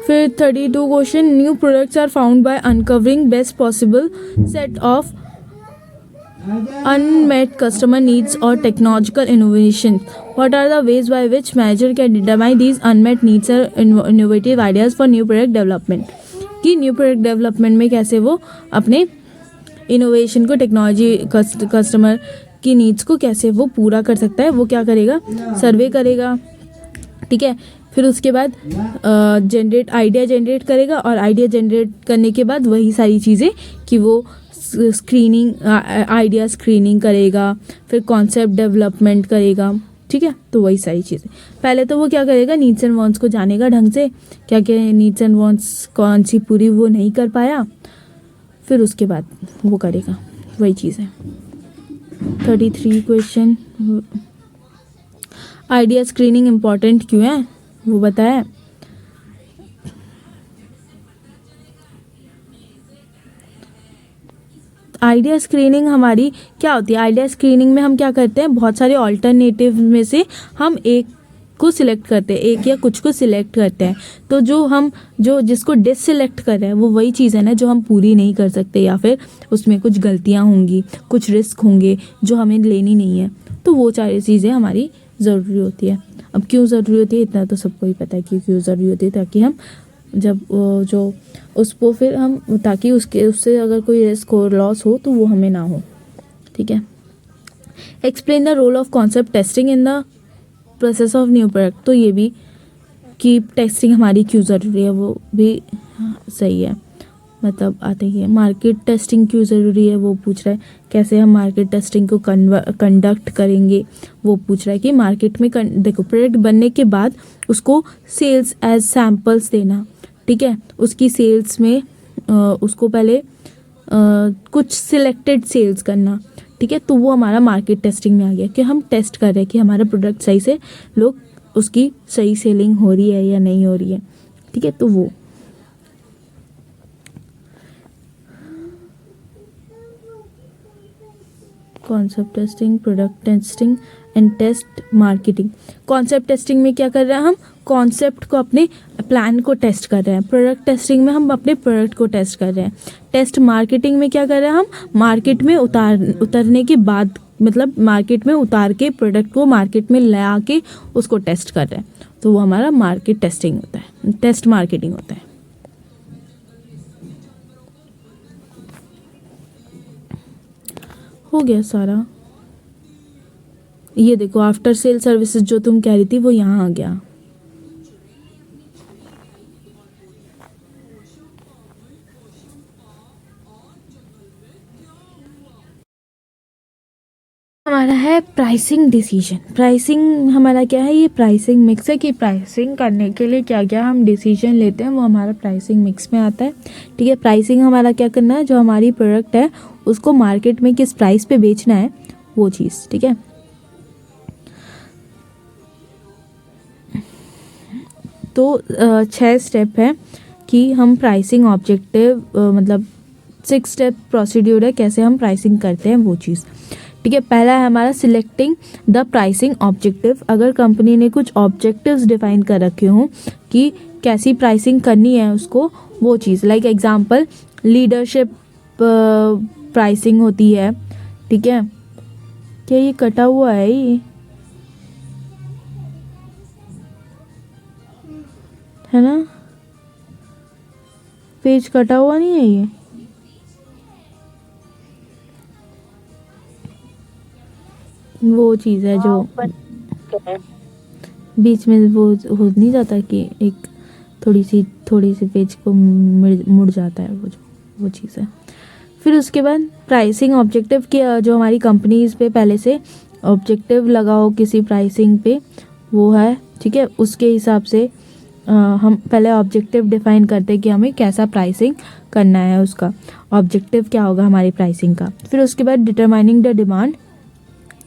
[SPEAKER 1] फिर 32 question, new products are found by uncovering best possible set of unmet customer needs or technological innovation. What are the ways by which manager can determine these unmet needs or innovative ideas for new product development? कि new product development में कैसे वो अपने innovation को, technology, customer की needs को कैसे वो पूरा कर सकता है। वो क्या करेगा, सर्वे करेगा। ठीक है, फिर उसके बाद आइडिया जनरेट करेगा और आइडिया जनरेट करने के बाद वही सारी चीज़ें कि वो स्क्रीनिंग, आइडिया स्क्रीनिंग करेगा, फिर कॉन्सेप्ट डेवलपमेंट करेगा। ठीक है, तो वही सारी चीज़ें। पहले तो वो क्या करेगा, नीड्स एंड वांट्स को जानेगा ढंग से, क्या क्या नीड्स एंड वांट्स कौन सी पूरी वो नहीं कर पाया, फिर उसके बाद वो करेगा, वही चीज़ है। 33 क्वेश्चन, आइडिया स्क्रीनिंग इम्पॉर्टेंट क्यों है वो बताया। आइडिया स्क्रीनिंग हमारी क्या होती है, आइडिया स्क्रीनिंग में हम क्या करते हैं, बहुत सारे ऑल्टरनेटिव में से हम एक को सिलेक्ट करते हैं, एक या कुछ को सिलेक्ट करते हैं। तो जो जिसको डिससिलेक्ट कर रहे हैं वो वही चीज़ है ना जो हम पूरी नहीं कर सकते, या फिर उसमें कुछ गलतियां होंगी, कुछ रिस्क होंगे जो हमें लेनी नहीं है। तो वो सारी चीज़ें हमारी ज़रूरी होती है। अब क्यों ज़रूरी होती है, इतना तो सबको ही पता है कि क्यों ज़रूरी होती है, ताकि हम जब जो उसको फिर हम, ताकि उससे अगर कोई रिस्क हो, लॉस हो, तो वो हमें ना हो। ठीक है, explain the role of concept testing in the process of new product. तो ये भी कि टेस्टिंग हमारी क्यों ज़रूरी है, वो भी सही है, मतलब आते ही है। मार्केट टेस्टिंग क्यों ज़रूरी है वो पूछ रहा है, कैसे हम मार्केट टेस्टिंग को कंडक्ट करेंगे वो पूछ रहा है। कि मार्केट में देखो, प्रोडक्ट बनने के बाद उसको सेल्स एज सैम्पल्स देना। ठीक है, उसकी सेल्स में उसको पहले कुछ सिलेक्टेड सेल्स करना। ठीक है, तो वो हमारा मार्केट टेस्टिंग में आ गया कि हम टेस्ट कर रहे हैं कि हमारा प्रोडक्ट सही से उसकी सही सेलिंग हो रही है या नहीं हो रही है। ठीक है, तो वो concept testing, product testing and test marketing. Concept testing में क्या कर रहे हैं, हम कॉन्सेप्ट को, अपने प्लान को टेस्ट कर रहे हैं। प्रोडक्ट टेस्टिंग में हम अपने प्रोडक्ट को टेस्ट कर रहे हैं। टेस्ट मार्केटिंग में क्या कर रहे हैं, हम मार्केट में उतरने के बाद, मतलब मार्केट में उतार के प्रोडक्ट को मार्केट में ला के उसको टेस्ट कर रहे हैं। तो वो हमारा मार्केट टेस्टिंग होता है, टेस्ट मार्केटिंग होता है। हो गया सारा। ये देखो, आफ्टर सेल सर्विसेज जो तुम कह रही थी वो यहाँ आ गया। हमारा है प्राइसिंग डिसीजन। प्राइसिंग हमारा क्या है, ये प्राइसिंग मिक्स है कि प्राइसिंग करने के लिए क्या क्या हम डिसीजन लेते हैं, वो हमारा प्राइसिंग मिक्स में आता है। ठीक है, प्राइसिंग हमारा क्या करना है, जो हमारी प्रोडक्ट है उसको मार्केट में किस प्राइस पे बेचना है वो चीज़। ठीक है, तो 6 स्टेप है कि हम प्राइसिंग ऑब्जेक्टिव, मतलब 6 स्टेप प्रोसीड्यूर है कैसे हम प्राइसिंग करते हैं वो चीज़। ठीक है, पहला है हमारा सिलेक्टिंग द प्राइसिंग ऑब्जेक्टिव। अगर कंपनी ने कुछ ऑब्जेक्टिव्स डिफाइन कर रखे हों कि कैसी प्राइसिंग करनी है उसको, वो चीज़। लाइक एग्जांपल, लीडरशिप प्राइसिंग होती है। ठीक है, क्या ये कटा हुआ है, ये है ना, पेज कटा हुआ नहीं है, ये वो चीज़ है जो बीच में वो हो नहीं जाता कि एक, थोड़ी सी पेज को मुड़ जाता है वो चीज़ है। फिर उसके बाद प्राइसिंग ऑब्जेक्टिव की जो हमारी कंपनीज पे पहले से ऑब्जेक्टिव लगा हो किसी प्राइसिंग पे वो है, ठीक है, उसके हिसाब से हम पहले ऑब्जेक्टिव डिफाइन करते हैं कि हमें कैसा प्राइसिंग करना है, उसका ऑब्जेक्टिव क्या होगा हमारी प्राइसिंग का। फिर उसके बाद डिटरमाइनिंग द डिमांड,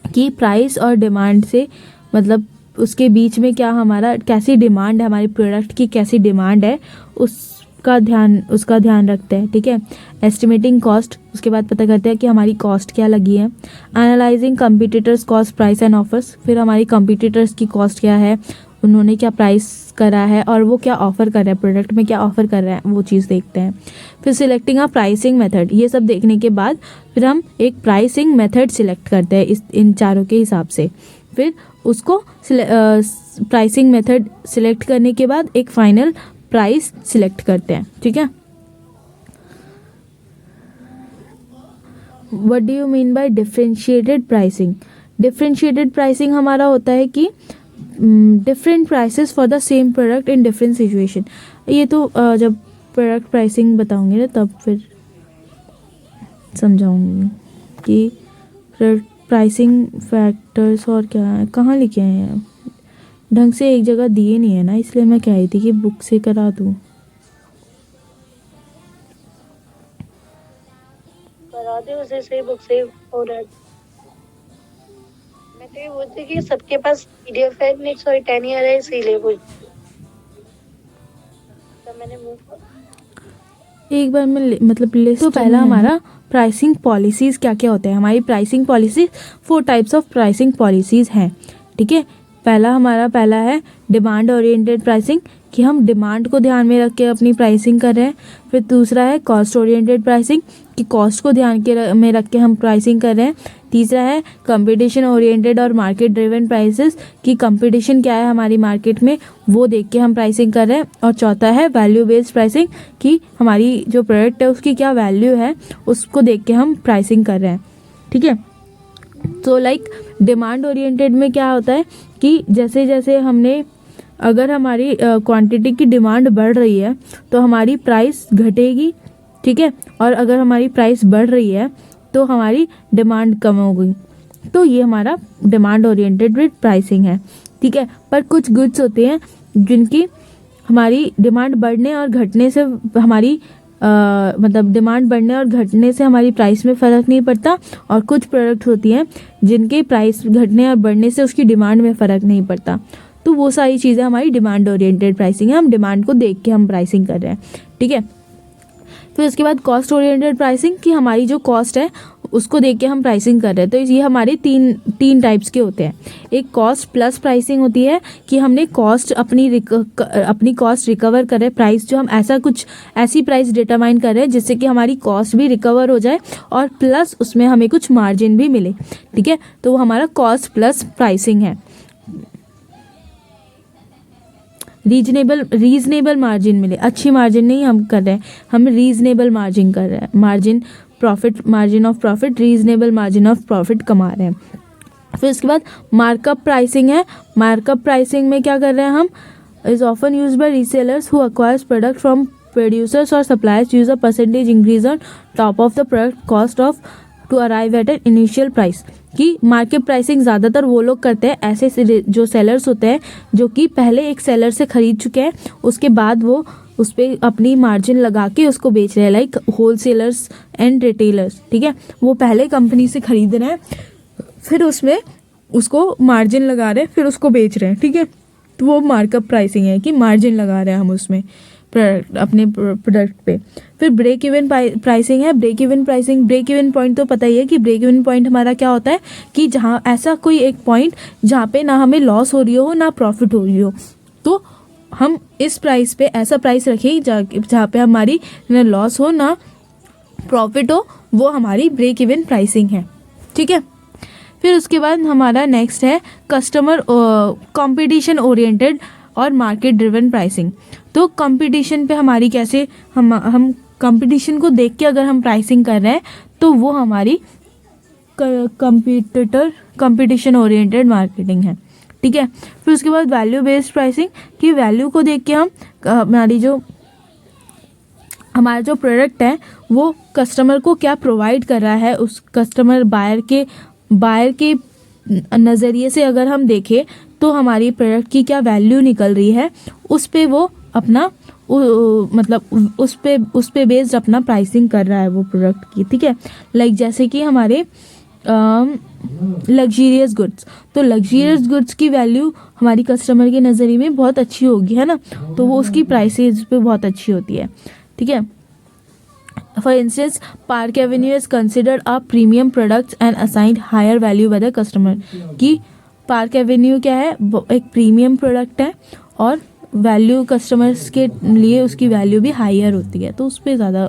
[SPEAKER 1] कि प्राइस और डिमांड से मतलब उसके बीच में क्या हमारा कैसी डिमांड है, हमारी प्रोडक्ट की कैसी डिमांड है उसका ध्यान रखते हैं, ठीक है। एस्टिमेटिंग कॉस्ट, उसके बाद पता करते हैं कि हमारी कॉस्ट क्या लगी है। Analysing competitors cost price and offers, फिर हमारी कंपटीटर्स की कॉस्ट क्या है, उन्होंने क्या प्राइस करा है और वो क्या ऑफ़र कर रहा है, प्रोडक्ट में क्या ऑफ़र कर रहा है, वो चीज़ देखते हैं। फिर सिलेक्टिंग अ प्राइसिंग मेथड, ये सब देखने के बाद फिर हम एक प्राइसिंग मेथड सिलेक्ट करते हैं इन चारों के हिसाब से। फिर उसको प्राइसिंग मेथड सिलेक्ट करने के बाद एक फाइनल प्राइस सिलेक्ट करते हैं, ठीक है। What do you mean by differentiated pricing? Differentiated pricing हमारा होता है कि different prices for the same product in different situation. ये तो जब प्रोडक्ट प्राइसिंग बताऊंगी ना तब फिर समझाऊंगी कि प्राइसिंग फैक्टर्स और क्या है, कहाँ लिखे हैं, ढंग से एक जगह दिए नहीं है ना, इसलिए मैं कह रही थी कि बुक से करा दूँ।
[SPEAKER 4] करा दे उसे से बुक से हो रहा है। मैं तो ये बोलती कि सबके पास पीडीएफ है, नहीं सॉरी 10 ईयर है इसीलिए बोल। तो मैंने
[SPEAKER 1] एक बार में मतलब लिस्ट तो पहला हमारा प्राइसिंग पॉलिसीज़ क्या क्या होते हैं। हमारी pricing policies 4 types of pricing policies हैं, ठीक है। पहला है डिमांड ओरिएंटेड प्राइसिंग, कि हम डिमांड को ध्यान में रख के अपनी प्राइसिंग कर रहे हैं। फिर दूसरा है कॉस्ट ओरिएंटेड प्राइसिंग, कि कॉस्ट को ध्यान में रख के हम प्राइसिंग कर रहे हैं। तीसरा है कंपटीशन ओरिएंटेड और मार्केट ड्रिवन प्राइसेस, कि कंपटीशन क्या है हमारी मार्केट में वो देख के हम प्राइसिंग कर रहे हैं। और चौथा है वैल्यू बेस्ड प्राइसिंग, कि हमारी जो प्रोडक्ट है उसकी क्या वैल्यू है उसको देख के हम प्राइसिंग कर रहे हैं, ठीक है। तो लाइक डिमांड ओरिएंटेड में क्या होता है कि जैसे जैसे हमने अगर हमारी क्वांटिटी की डिमांड बढ़ रही है तो हमारी प्राइस घटेगी, ठीक है। और अगर हमारी प्राइस बढ़ रही है तो हमारी डिमांड कम होगी। तो ये हमारा डिमांड ओरिएंटेड विद प्राइसिंग है, ठीक है। पर कुछ गुड्स होते हैं जिनकी हमारी डिमांड बढ़ने और घटने से हमारी मतलब डिमांड बढ़ने और घटने से हमारी प्राइस में फ़र्क नहीं पड़ता। और कुछ प्रोडक्ट होती हैं जिनके प्राइस घटने और बढ़ने से उसकी डिमांड में फ़र्क नहीं पड़ता। तो वो सारी चीज़ें हमारी डिमांड ओरिएंटेड प्राइसिंग है, हम डिमांड को देख के हम प्राइसिंग कर रहे हैं, ठीक है। फिर उसके बाद कॉस्ट ओरिएंटेड प्राइसिंग, कि हमारी जो कॉस्ट है उसको देख के हम प्राइसिंग कर रहे हैं। तो ये हमारे तीन टाइप्स के होते हैं। एक कॉस्ट प्लस प्राइसिंग होती है, कि हमने कॉस्ट अपनी कॉस्ट रिकवर कर रहे हैं, प्राइस जो हम ऐसी प्राइस डिटरमाइन कर रहे हैं जिससे कि हमारी कॉस्ट भी रिकवर हो जाए और प्लस उसमें हमें कुछ मार्जिन भी मिले, ठीक है। तो वो हमारा कॉस्ट प्लस प्राइसिंग है। रीजनेबल मार्जिन मिले, अच्छी मार्जिन नहीं हम कर रहे हैं, हम रीजनेबल मार्जिन कर रहे हैं, margin of profit reasonable margin of profit कमा रहे हैं। फिर उसके बाद मार्कअप प्राइसिंग है। मार्कअप प्राइसिंग में क्या कर रहे हैं हम, is often used by resellers who acquires product from producers और suppliers use a percentage increase on top of the product cost of to arrive at an initial price, कि market pricing ज़्यादातर वो लोग करते हैं, ऐसे जो सेलर्स होते हैं जो कि पहले एक सेलर से ख़रीद चुके हैं, उसके बाद वो उस पर अपनी मार्जिन लगा के उसको बेच रहे हैं, like wholesalers and retailers, ठीक है। वो पहले कंपनी से ख़रीद रहे हैं, फिर उसमें उसको मार्जिन लगा रहे हैं, फिर उसको बेच रहे हैं, ठीक है। तो वो मार्कअप प्राइसिंग है कि मार्जिन लगा रहे हैं हम उसमें अपने प्रोडक्ट पे। फिर ब्रेक इवन प्राइसिंग है। ब्रेक इवन पॉइंट तो पता ही है कि ब्रेक इवन पॉइंट हमारा क्या होता है, कि जहाँ ऐसा कोई एक पॉइंट जहाँ पे ना हमें लॉस हो रही हो ना प्रॉफिट हो रही हो, तो हम इस प्राइस पे ऐसा प्राइस रखें जहाँ पे हमारी ना लॉस हो ना प्रॉफिट हो, वो हमारी ब्रेक इवन प्राइसिंग है, ठीक है। फिर उसके बाद हमारा नेक्स्ट है कस्टमर कंपटीशन ओरिएंटेड और मार्केट ड्रिवन प्राइसिंग। तो कंपटीशन पे हमारी कैसे हम कंपटीशन को देख के अगर हम प्राइसिंग कर रहे हैं तो वो हमारी कंपटीशन ओरिएंटेड मार्केटिंग है, ठीक है। फिर उसके बाद वैल्यू बेस्ड प्राइसिंग, की वैल्यू को देख के हम हमारा जो प्रोडक्ट है वो कस्टमर को क्या प्रोवाइड कर रहा है, उस कस्टमर बायर के नज़रिए से अगर हम देखें तो हमारी प्रोडक्ट की क्या वैल्यू निकल रही है, उस पे वो अपना मतलब उस पे बेस्ड अपना प्राइसिंग कर रहा है वो प्रोडक्ट की, ठीक है। लाइक जैसे कि हमारे लग्जीरियस गुड्स, तो लग्जीरियस गुड्स की वैल्यू हमारी कस्टमर के नज़रिए में बहुत अच्छी होगी, है ना, तो वो उसकी प्राइसेस पे बहुत अच्छी होती है, ठीक है। For instance Park Avenue is considered a premium products and assigned higher value by the customer, कि पार्क एवेन्यू क्या है, एक प्रीमियम प्रोडक्ट है और वैल्यू कस्टमर्स के लिए उसकी वैल्यू भी हायर होती है, तो उस पर ज़्यादा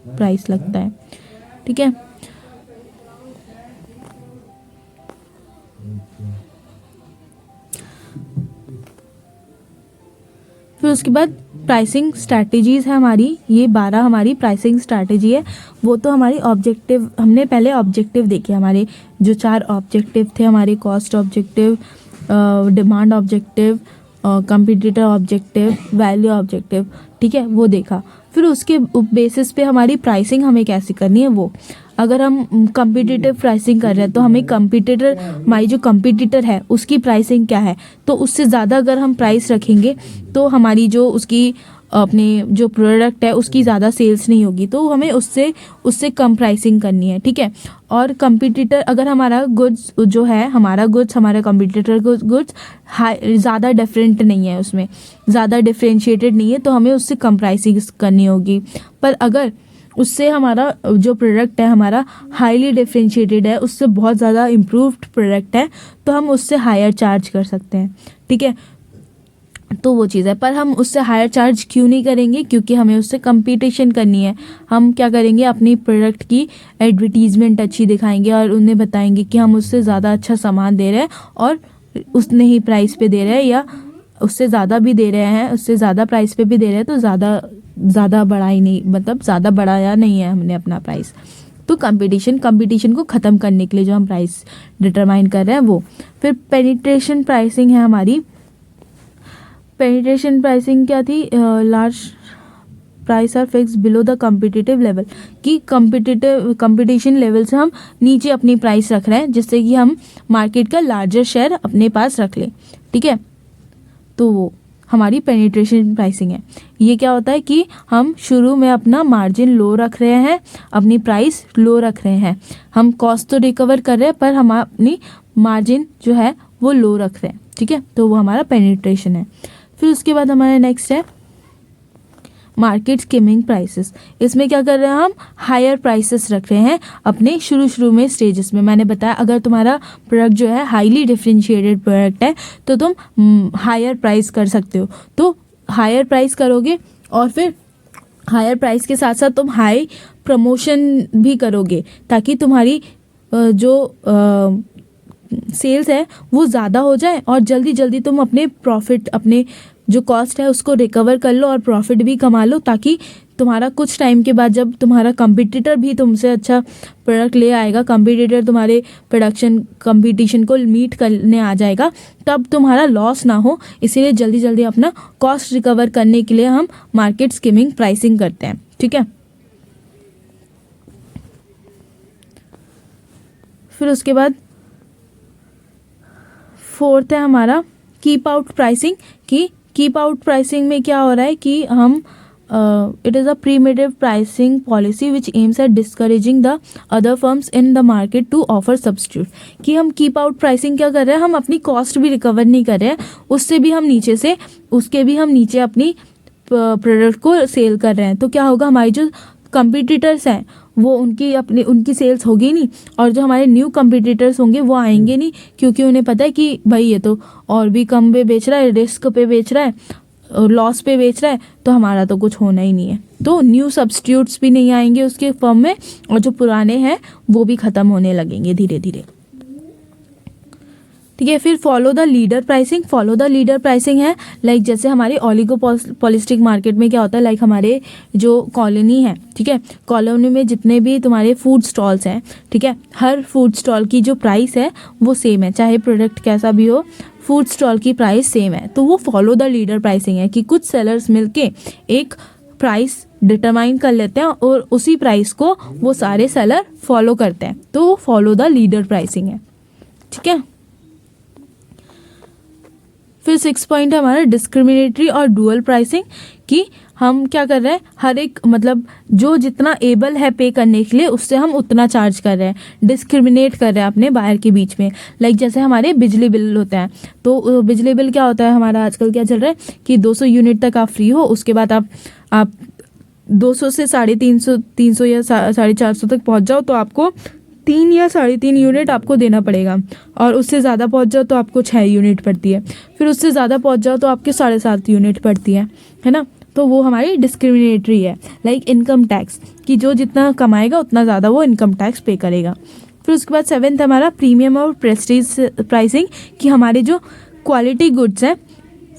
[SPEAKER 1] प्राइस लगता है, ठीक है। फिर उसके बाद प्राइसिंग स्ट्रैटेजीज़ है हमारी, ये 12 हमारी प्राइसिंग स्ट्रैटेजी है। वो तो हमारी ऑब्जेक्टिव, हमने पहले ऑब्जेक्टिव देखे, हमारे जो 4 ऑब्जेक्टिव थे हमारे, cost objective, demand objective, competitor objective, value objective, ठीक है, वो देखा। फिर उसके बेसिस पे हमारी प्राइसिंग हमें कैसे करनी है, वो अगर हम कम्पिटिटिव प्राइसिंग कर रहे हैं तो हमें हमारी जो कम्पिटिटर है उसकी प्राइसिंग क्या है, तो उससे ज़्यादा अगर हम प्राइस रखेंगे तो हमारी जो उसकी अपने जो प्रोडक्ट है उसकी ज़्यादा सेल्स नहीं होगी, तो हमें उससे कम प्राइसिंग करनी है, ठीक है। और कम्पिटिटर, अगर हमारा गुड्स जो है, हमारा कम्पिटिटर गुड्स ज़्यादा डिफरेंट नहीं है, उसमें ज़्यादा डिफरेंशिएटेड नहीं है, तो हमें उससे कम प्राइसिंग करनी होगी। पर अगर उससे हमारा जो प्रोडक्ट है हमारा हाईली डिफरेंशिएटेड है, उससे बहुत ज़्यादा इम्प्रूव्ड प्रोडक्ट है, तो हम उससे हायर चार्ज कर सकते हैं, ठीक है। तो वो चीज़ है, पर हम उससे हायर चार्ज क्यों नहीं करेंगे, क्योंकि हमें उससे कंपटीशन करनी है। हम क्या करेंगे, अपनी प्रोडक्ट की एडवर्टीजमेंट अच्छी दिखाएंगे और उन्हें बताएंगे कि हम उससे ज़्यादा अच्छा सामान दे रहे हैं और उतने ही प्राइस पे दे रहे हैं, या उससे ज़्यादा भी दे रहे हैं, उससे ज़्यादा प्राइस पे भी दे रहे हैं, तो ज़्यादा बढ़ाई नहीं, मतलब ज़्यादा बढ़ाया नहीं है हमने अपना प्राइस। तो कंपटीशन को ख़त्म करने के लिए जो हम प्राइस डिटरमाइन कर रहे हैं वो। फिर पेनिट्रेशन प्राइसिंग है हमारी। पेनिट्रेशन प्राइसिंग क्या थी, large price are fix below the competitive level, कि कंपटीशन लेवल से हम नीचे अपनी प्राइस रख रहे हैं, जिससे कि हम मार्केट का लार्जर शेयर अपने पास रख लें, ठीक है। तो वो हमारी पेनिट्रेशन प्राइसिंग है। ये क्या होता है कि हम शुरू में अपना मार्जिन लो रख रहे हैं, अपनी प्राइस लो रख रहे हैं, हम कॉस्ट तो रिकवर कर रहे हैं पर हम अपनी मार्जिन जो है वो लो रख रहे हैं, ठीक है। तो वो हमारा पेनिट्रेशन है। फिर उसके बाद हमारा नेक्स्ट है मार्केट स्किमिंग प्राइसेस। इसमें क्या कर रहे हैं, हम हायर प्राइसेस रख रहे हैं अपने शुरू में स्टेजेस में। मैंने बताया अगर तुम्हारा प्रोडक्ट जो है हाईली डिफरेंशिएटेड प्रोडक्ट है तो तुम हायर प्राइस कर सकते हो, तो हायर प्राइस करोगे और फिर हायर प्राइस के साथ साथ तुम हाई प्रमोशन भी करोगे, ताकि तुम्हारी जो सेल्स है वो ज़्यादा हो जाए और जल्दी तुम अपने प्रॉफिट, अपने जो कॉस्ट है उसको रिकवर कर लो और प्रॉफिट भी कमा लो, ताकि तुम्हारा कुछ टाइम के बाद जब तुम्हारा कंपटीटर भी तुमसे अच्छा प्रोडक्ट ले आएगा, कंपटीटर तुम्हारे कंपटीशन को मीट करने आ जाएगा, तब तुम्हारा लॉस ना हो। इसीलिए जल्दी अपना कॉस्ट रिकवर करने के लिए हम मार्केट स्किमिंग प्राइसिंग करते हैं, ठीक है। फिर उसके बाद 4th है हमारा कीप आउट प्राइसिंग। की कीप आउट प्राइसिंग में क्या हो रहा है कि हम it is a preemptive pricing policy which aims at discouraging the other firms in the market to offer substitute. कि हम कीप आउट प्राइसिंग क्या कर रहे हैं, हम अपनी कॉस्ट भी रिकवर नहीं कर रहे हैं, उसके भी हम नीचे अपनी प्रोडक्ट को सेल कर रहे हैं। तो क्या होगा, हमारी जो कंपटीटर्स हैं वो उनकी सेल्स होगी नहीं, और जो हमारे न्यू कंपटीटर्स होंगे वो आएंगे नहीं, क्योंकि उन्हें पता है कि भाई ये तो और भी कम पे बेच रहा है, रिस्क पे बेच रहा है, लॉस पे बेच रहा है, तो हमारा तो कुछ होना ही नहीं है। तो न्यू सब्स्टिट्यूट्स भी नहीं आएंगे उसके फर्म में, और जो पुराने हैं वो भी ख़त्म होने लगेंगे धीरे धीरे, ठीक है। फिर फॉलो द लीडर प्राइसिंग है लाइक जैसे हमारे ओलिगोपॉलिस्टिक मार्केट में क्या होता है, लाइक हमारे जो कॉलोनी है, ठीक है, कॉलोनी में जितने भी तुम्हारे फूड स्टॉल्स हैं, ठीक है, हर फूड स्टॉल की जो प्राइस है वो सेम है, चाहे प्रोडक्ट कैसा भी हो, फूड स्टॉल की प्राइस सेम है, तो वो फॉलो द लीडर प्राइसिंग है कि कुछ सेलर्स मिलके एक प्राइस डिटरमाइन कर लेते हैं और उसी प्राइस को वो सारे सेलर फॉलो करते हैं, तो वो फॉलो द लीडर प्राइसिंग है। ठीक है। फिर 6 पॉइंट है हमारा डिस्क्रिमिनेटरी और डुअल प्राइसिंग, कि हम क्या कर रहे हैं, हर एक मतलब जो जितना एबल है पे करने के लिए उससे हम उतना चार्ज कर रहे हैं, डिस्क्रिमिनेट कर रहे हैं अपने बायर के बीच में। लाइक जैसे हमारे बिजली बिल होते हैं, तो बिजली बिल क्या होता है हमारा आजकल क्या चल रहा है कि 200 यूनिट तक आप फ्री हो, उसके बाद आप 200 से 350 300 या 450 तक पहुंच जाओ तो आपको 3 या 3.5 यूनिट आपको देना पड़ेगा, और उससे ज़्यादा पहुंच जाओ तो आपको 6 यूनिट पड़ती है, फिर उससे ज़्यादा पहुंच जाओ तो आपके 7.5 यूनिट पड़ती है ना। तो वो हमारी डिस्क्रिमिनेटरी है। लाइक इनकम टैक्स, कि जो जितना कमाएगा उतना ज़्यादा वो इनकम टैक्स पे करेगा। फिर उसके बाद 7th हमारा प्रीमियम और प्रेस्टीज प्राइसिंग, कि हमारे जो क्वालिटी गुड्स हैं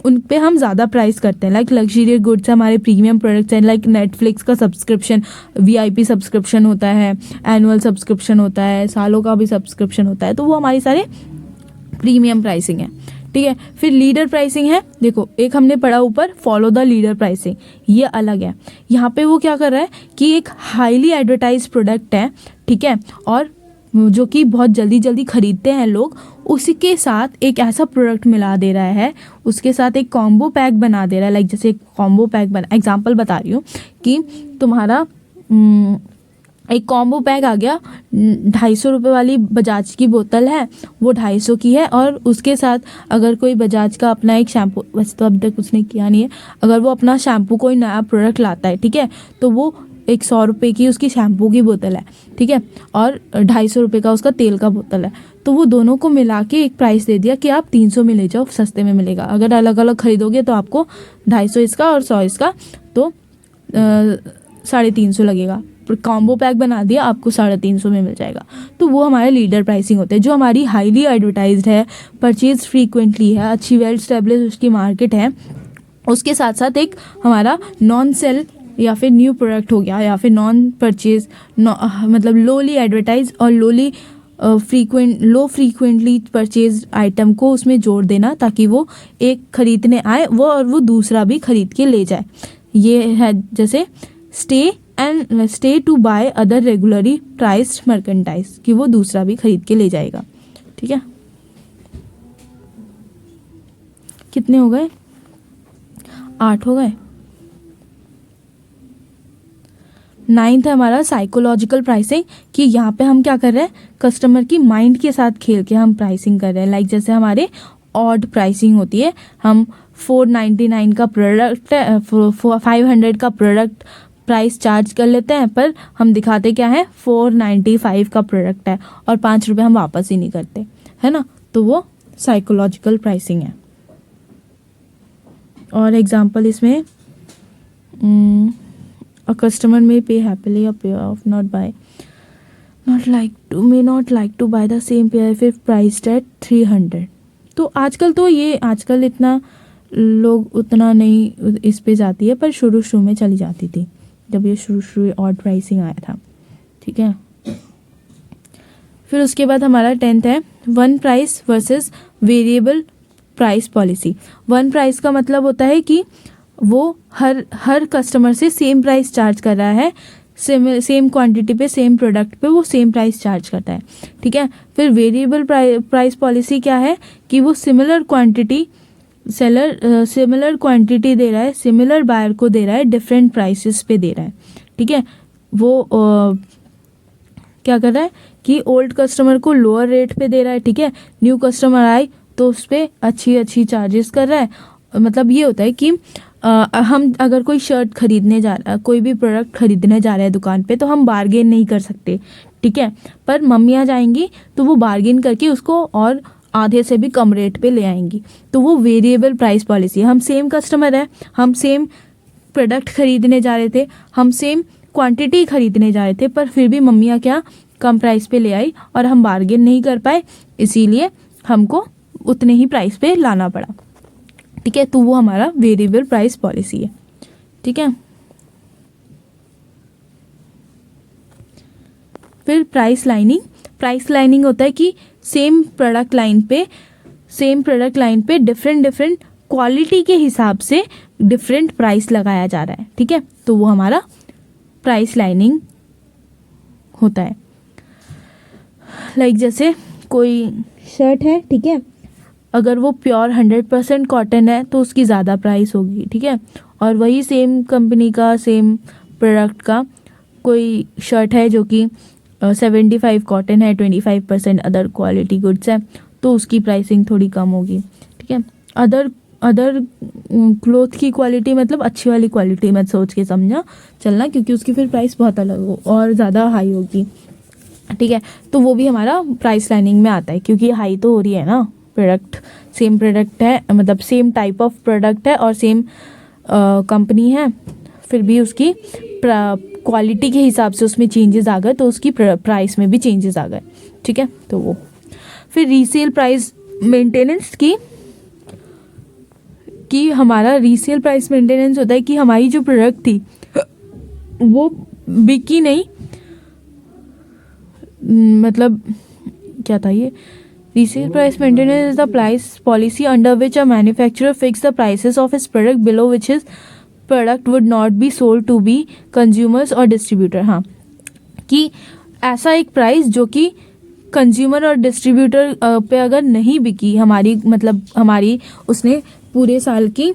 [SPEAKER 1] उन पे हम ज़्यादा प्राइस करते हैं। लाइक लग्जरियस गुड्स हमारे प्रीमियम प्रोडक्ट्स हैं, लाइक नेटफ्लिक्स का सब्सक्रिप्शन, VIP सब्सक्रिप्शन होता है, एनुअल सब्सक्रिप्शन होता है, सालों का भी सब्सक्रिप्शन होता है, तो वो हमारी सारे प्रीमियम प्राइसिंग है। ठीक है। फिर लीडर प्राइसिंग है, देखो एक हमने पढ़ा ऊपर फॉलो द लीडर प्राइसिंग, ये अलग है। यहाँ पे वो क्या कर रहा है कि एक हाईली एडवर्टाइज प्रोडक्ट है, ठीक है, और जो कि बहुत जल्दी जल्दी खरीदते हैं लोग, उसी के साथ एक ऐसा प्रोडक्ट मिला दे रहा है, उसके साथ एक कॉम्बो पैक बना दे रहा है। लाइक जैसे एक कॉम्बो पैक बना, एग्जांपल बता रही हूँ कि तुम्हारा एक कॉम्बो पैक आ गया, 250 रुपये वाली बजाज की बोतल है, वो 250 की है, और उसके साथ अगर कोई बजाज का अपना एक शैम्पू, वैसे तो अब तक उसने किया नहीं है, अगर वो अपना शैम्पू कोई नया प्रोडक्ट लाता है, ठीक है, तो वो एक 100 रुपये की उसकी शैम्पू की बोतल है, ठीक है, और 250 रुपये का उसका तेल का बोतल है, तो वो दोनों को मिला के एक प्राइस दे दिया कि आप 300 में ले जाओ, सस्ते में मिलेगा। अगर अलग अलग खरीदोगे तो आपको 250 इसका और 100 इसका, तो 350 लगेगा। कॉम्बो पैक बना दिया, आपको 350 में मिल जाएगा। तो वो हमारे लीडर प्राइसिंग होते हैं, जो हमारी हाईली एडवर्टाइज्ड है, परचेज फ्रीक्वेंटली है, अच्छी वेल स्टेब्लिश उसकी मार्केट है, उसके साथ साथ एक हमारा नॉन सेल या फिर न्यू प्रोडक्ट हो गया, या फिर नॉन परचेज, मतलब लोली एडवर्टाइज और लो फ्रीक्वेंटली परचेज आइटम को उसमें जोड़ देना, ताकि वो एक खरीदने आए वो और वो दूसरा भी खरीद के ले जाए। ये है जैसे stay to buy other regularly priced merchandise, कि वो दूसरा भी खरीद के ले जाएगा। ठीक है, कितने हो गए? 8 हो गए। 9th है हमारा साइकोलॉजिकल प्राइसिंग, कि यहाँ पे हम क्या कर रहे हैं, कस्टमर की माइंड के साथ खेल के हम प्राइसिंग कर रहे हैं। लाइक जैसे हमारे ऑड प्राइसिंग होती है, हम 499 का प्रोडक्ट, 500 का प्रोडक्ट प्राइस चार्ज कर लेते हैं, पर हम दिखाते क्या है 495 का प्रोडक्ट है, और 5 रुपये हम वापस ही नहीं करते, है ना, तो वो साइकोलॉजिकल प्राइसिंग है। और एग्जांपल इसमें a customer may pay happily a pair of may not like to buy the same pair if priced at 300। तो आजकल इतना लोग उतना नहीं इस पे जाती है, पर शुरू में चली जाती थी जब ये शुरू ऑड प्राइसिंग आया था। ठीक है, फिर उसके बाद हमारा 10th है one price versus variable price policy. One price का मतलब होता है कि वो हर कस्टमर से सेम प्राइस चार्ज कर रहा है, सेम क्वांटिटी पे, सेम प्रोडक्ट पे वो सेम प्राइस चार्ज करता है। ठीक है, फिर वेरिएबल प्राइस पॉलिसी क्या है कि वो सिमिलर क्वांटिटी दे रहा है, सिमिलर बायर को दे रहा है, डिफरेंट प्राइसेस पे दे रहा है। ठीक है, वो क्या कर रहा है कि ओल्ड कस्टमर को लोअर रेट पे दे रहा है, ठीक है, न्यू कस्टमर आए तो उस पर अच्छी चार्जेस कर रहा है। मतलब ये होता है कि हम अगर कोई शर्ट खरीदने जा रहा है, कोई भी प्रोडक्ट खरीदने जा रहे हैं दुकान पे, तो हम बार्गेन नहीं कर सकते, ठीक है, पर मम्मियाँ जाएंगी तो वो बार्गेन करके उसको और आधे से भी कम रेट पे ले आएंगी, तो वो वेरिएबल प्राइस पॉलिसी है। हम सेम कस्टमर है, हम सेम प्रोडक्ट खरीदने जा रहे थे, हम सेम क्वांटिटी खरीदने जा रहे थे, पर फिर भी मम्मियाँ क्या कम प्राइस पे ले आई और हम बार्गेन नहीं कर पाए, इसीलिए हमको उतने ही प्राइस पे लाना पड़ा। ठीक है, तो वो हमारा वेरिएबल प्राइस पॉलिसी है। ठीक है, फिर प्राइस लाइनिंग होता है कि सेम प्रोडक्ट लाइन पे सेम प्रोडक्ट लाइन पे डिफरेंट डिफरेंट क्वालिटी के हिसाब से डिफरेंट प्राइस लगाया जा रहा है, ठीक है, तो वो हमारा प्राइस लाइनिंग होता है। लाइक जैसे कोई शर्ट है, ठीक है, अगर वो प्योर 100% कॉटन है तो उसकी ज़्यादा प्राइस होगी, ठीक है, और वही सेम कंपनी का सेम प्रोडक्ट का कोई शर्ट है जो कि 75 कॉटन है, 25% अदर क्वालिटी गुड्स है, तो उसकी प्राइसिंग थोड़ी कम होगी, ठीक है। अदर क्लोथ की क्वालिटी मतलब अच्छी वाली क्वालिटी मत सोच के समझना चलना, क्योंकि उसकी फिर प्राइस बहुत अलग हो और ज़्यादा हाई होगी, ठीक है, तो वो भी हमारा प्राइस लाइनिंग में आता है, क्योंकि हाई तो हो रही है ना, प्रोडक्ट सेम प्रोडक्ट है, मतलब सेम टाइप ऑफ प्रोडक्ट है और सेम कंपनी है, फिर भी उसकी क्वालिटी के हिसाब से उसमें चेंजेस आ गए, तो उसकी प्राइस में भी चेंजेस आ गए, ठीक है। तो वो फिर रीसेल प्राइस मेंटेनेंस की हमारा रीसेल प्राइस मेंटेनेंस होता है कि हमारी जो प्रोडक्ट थी वो बिकी नहीं, मतलब क्या था ये, resale price maintenance is the price policy under which a manufacturer fix the prices of his product below which his product would not be sold to be consumers और डिस्ट्रीब्यूटर। हाँ, कि ऐसा एक प्राइस जो कि कंज्यूमर और distributor पे अगर नहीं बिकी हमारी, मतलब हमारी उसने पूरे साल की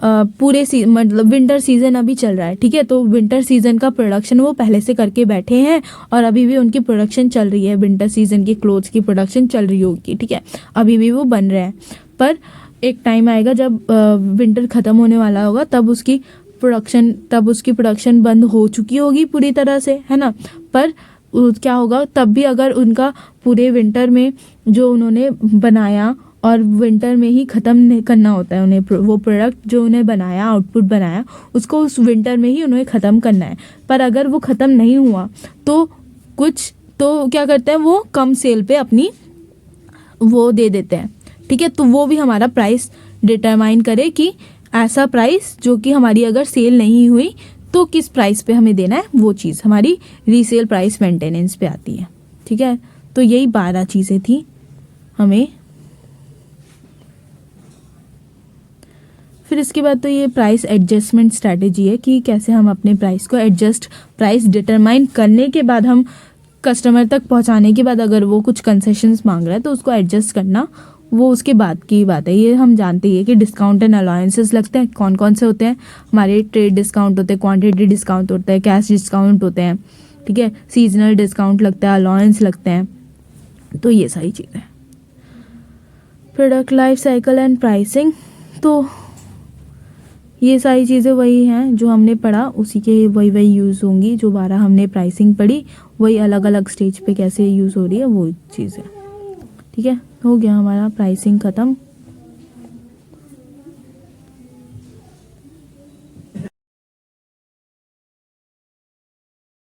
[SPEAKER 1] मतलब विंटर सीजन अभी चल रहा है, ठीक है, तो विंटर सीजन का प्रोडक्शन वो पहले से करके बैठे हैं और अभी भी उनकी प्रोडक्शन चल रही है, विंटर सीजन की क्लोथ्स की प्रोडक्शन चल रही होगी, ठीक है, अभी भी वो बन रहे हैं, पर एक टाइम आएगा जब विंटर ख़त्म होने वाला होगा, तब उसकी प्रोडक्शन बंद हो चुकी होगी पूरी तरह से, है ना, पर क्या होगा तब भी अगर उनका पूरे विंटर में जो उन्होंने बनाया और विंटर में ही ख़त्म करना होता है उन्हें, वो प्रोडक्ट जो उन्हें बनाया, आउटपुट बनाया, उसको उस विंटर में ही उन्हें ख़त्म करना है, पर अगर वो ख़त्म नहीं हुआ तो क्या करते हैं, वो कम सेल पे अपनी वो दे देते हैं, ठीक है, तो वो भी हमारा प्राइस डिटरमाइन करे कि ऐसा प्राइस जो कि हमारी अगर सेल नहीं हुई तो किस प्राइस पे हमें देना है, वो चीज़ हमारी रीसेल प्राइस मेंटेनेंस पे आती है, ठीक है। तो यही 12 चीज़ें थी हमें। फिर इसके बाद तो ये प्राइस एडजस्टमेंट स्ट्रैटेजी है कि कैसे हम अपने प्राइस को प्राइस डिटरमाइन करने के बाद, हम कस्टमर तक पहुंचाने के बाद अगर वो कुछ कंसेशंस मांग रहा है तो उसको एडजस्ट करना, वो उसके बाद की बात है। ये हम जानते हैं कि डिस्काउंट एंड अलाउंसेस लगते हैं, कौन कौन से होते हैं हमारे, ट्रेड डिस्काउंट होते हैं, क्वांटिटी डिस्काउंट होता है, कैश डिस्काउंट होते हैं, ठीक है, सीजनल डिस्काउंट लगता है, अलाउंस लगते हैं, तो ये सारी चीज़ें। Product life cycle and pricing, तो ये सारी चीज़ें वही हैं जो हमने पढ़ा, उसी के वही यूज़ होंगी, जो 12 हमने प्राइसिंग पढ़ी वही अलग अलग स्टेज पे कैसे यूज़ हो रही है वो चीज़ है, ठीक है। हो गया हमारा प्राइसिंग ख़त्म।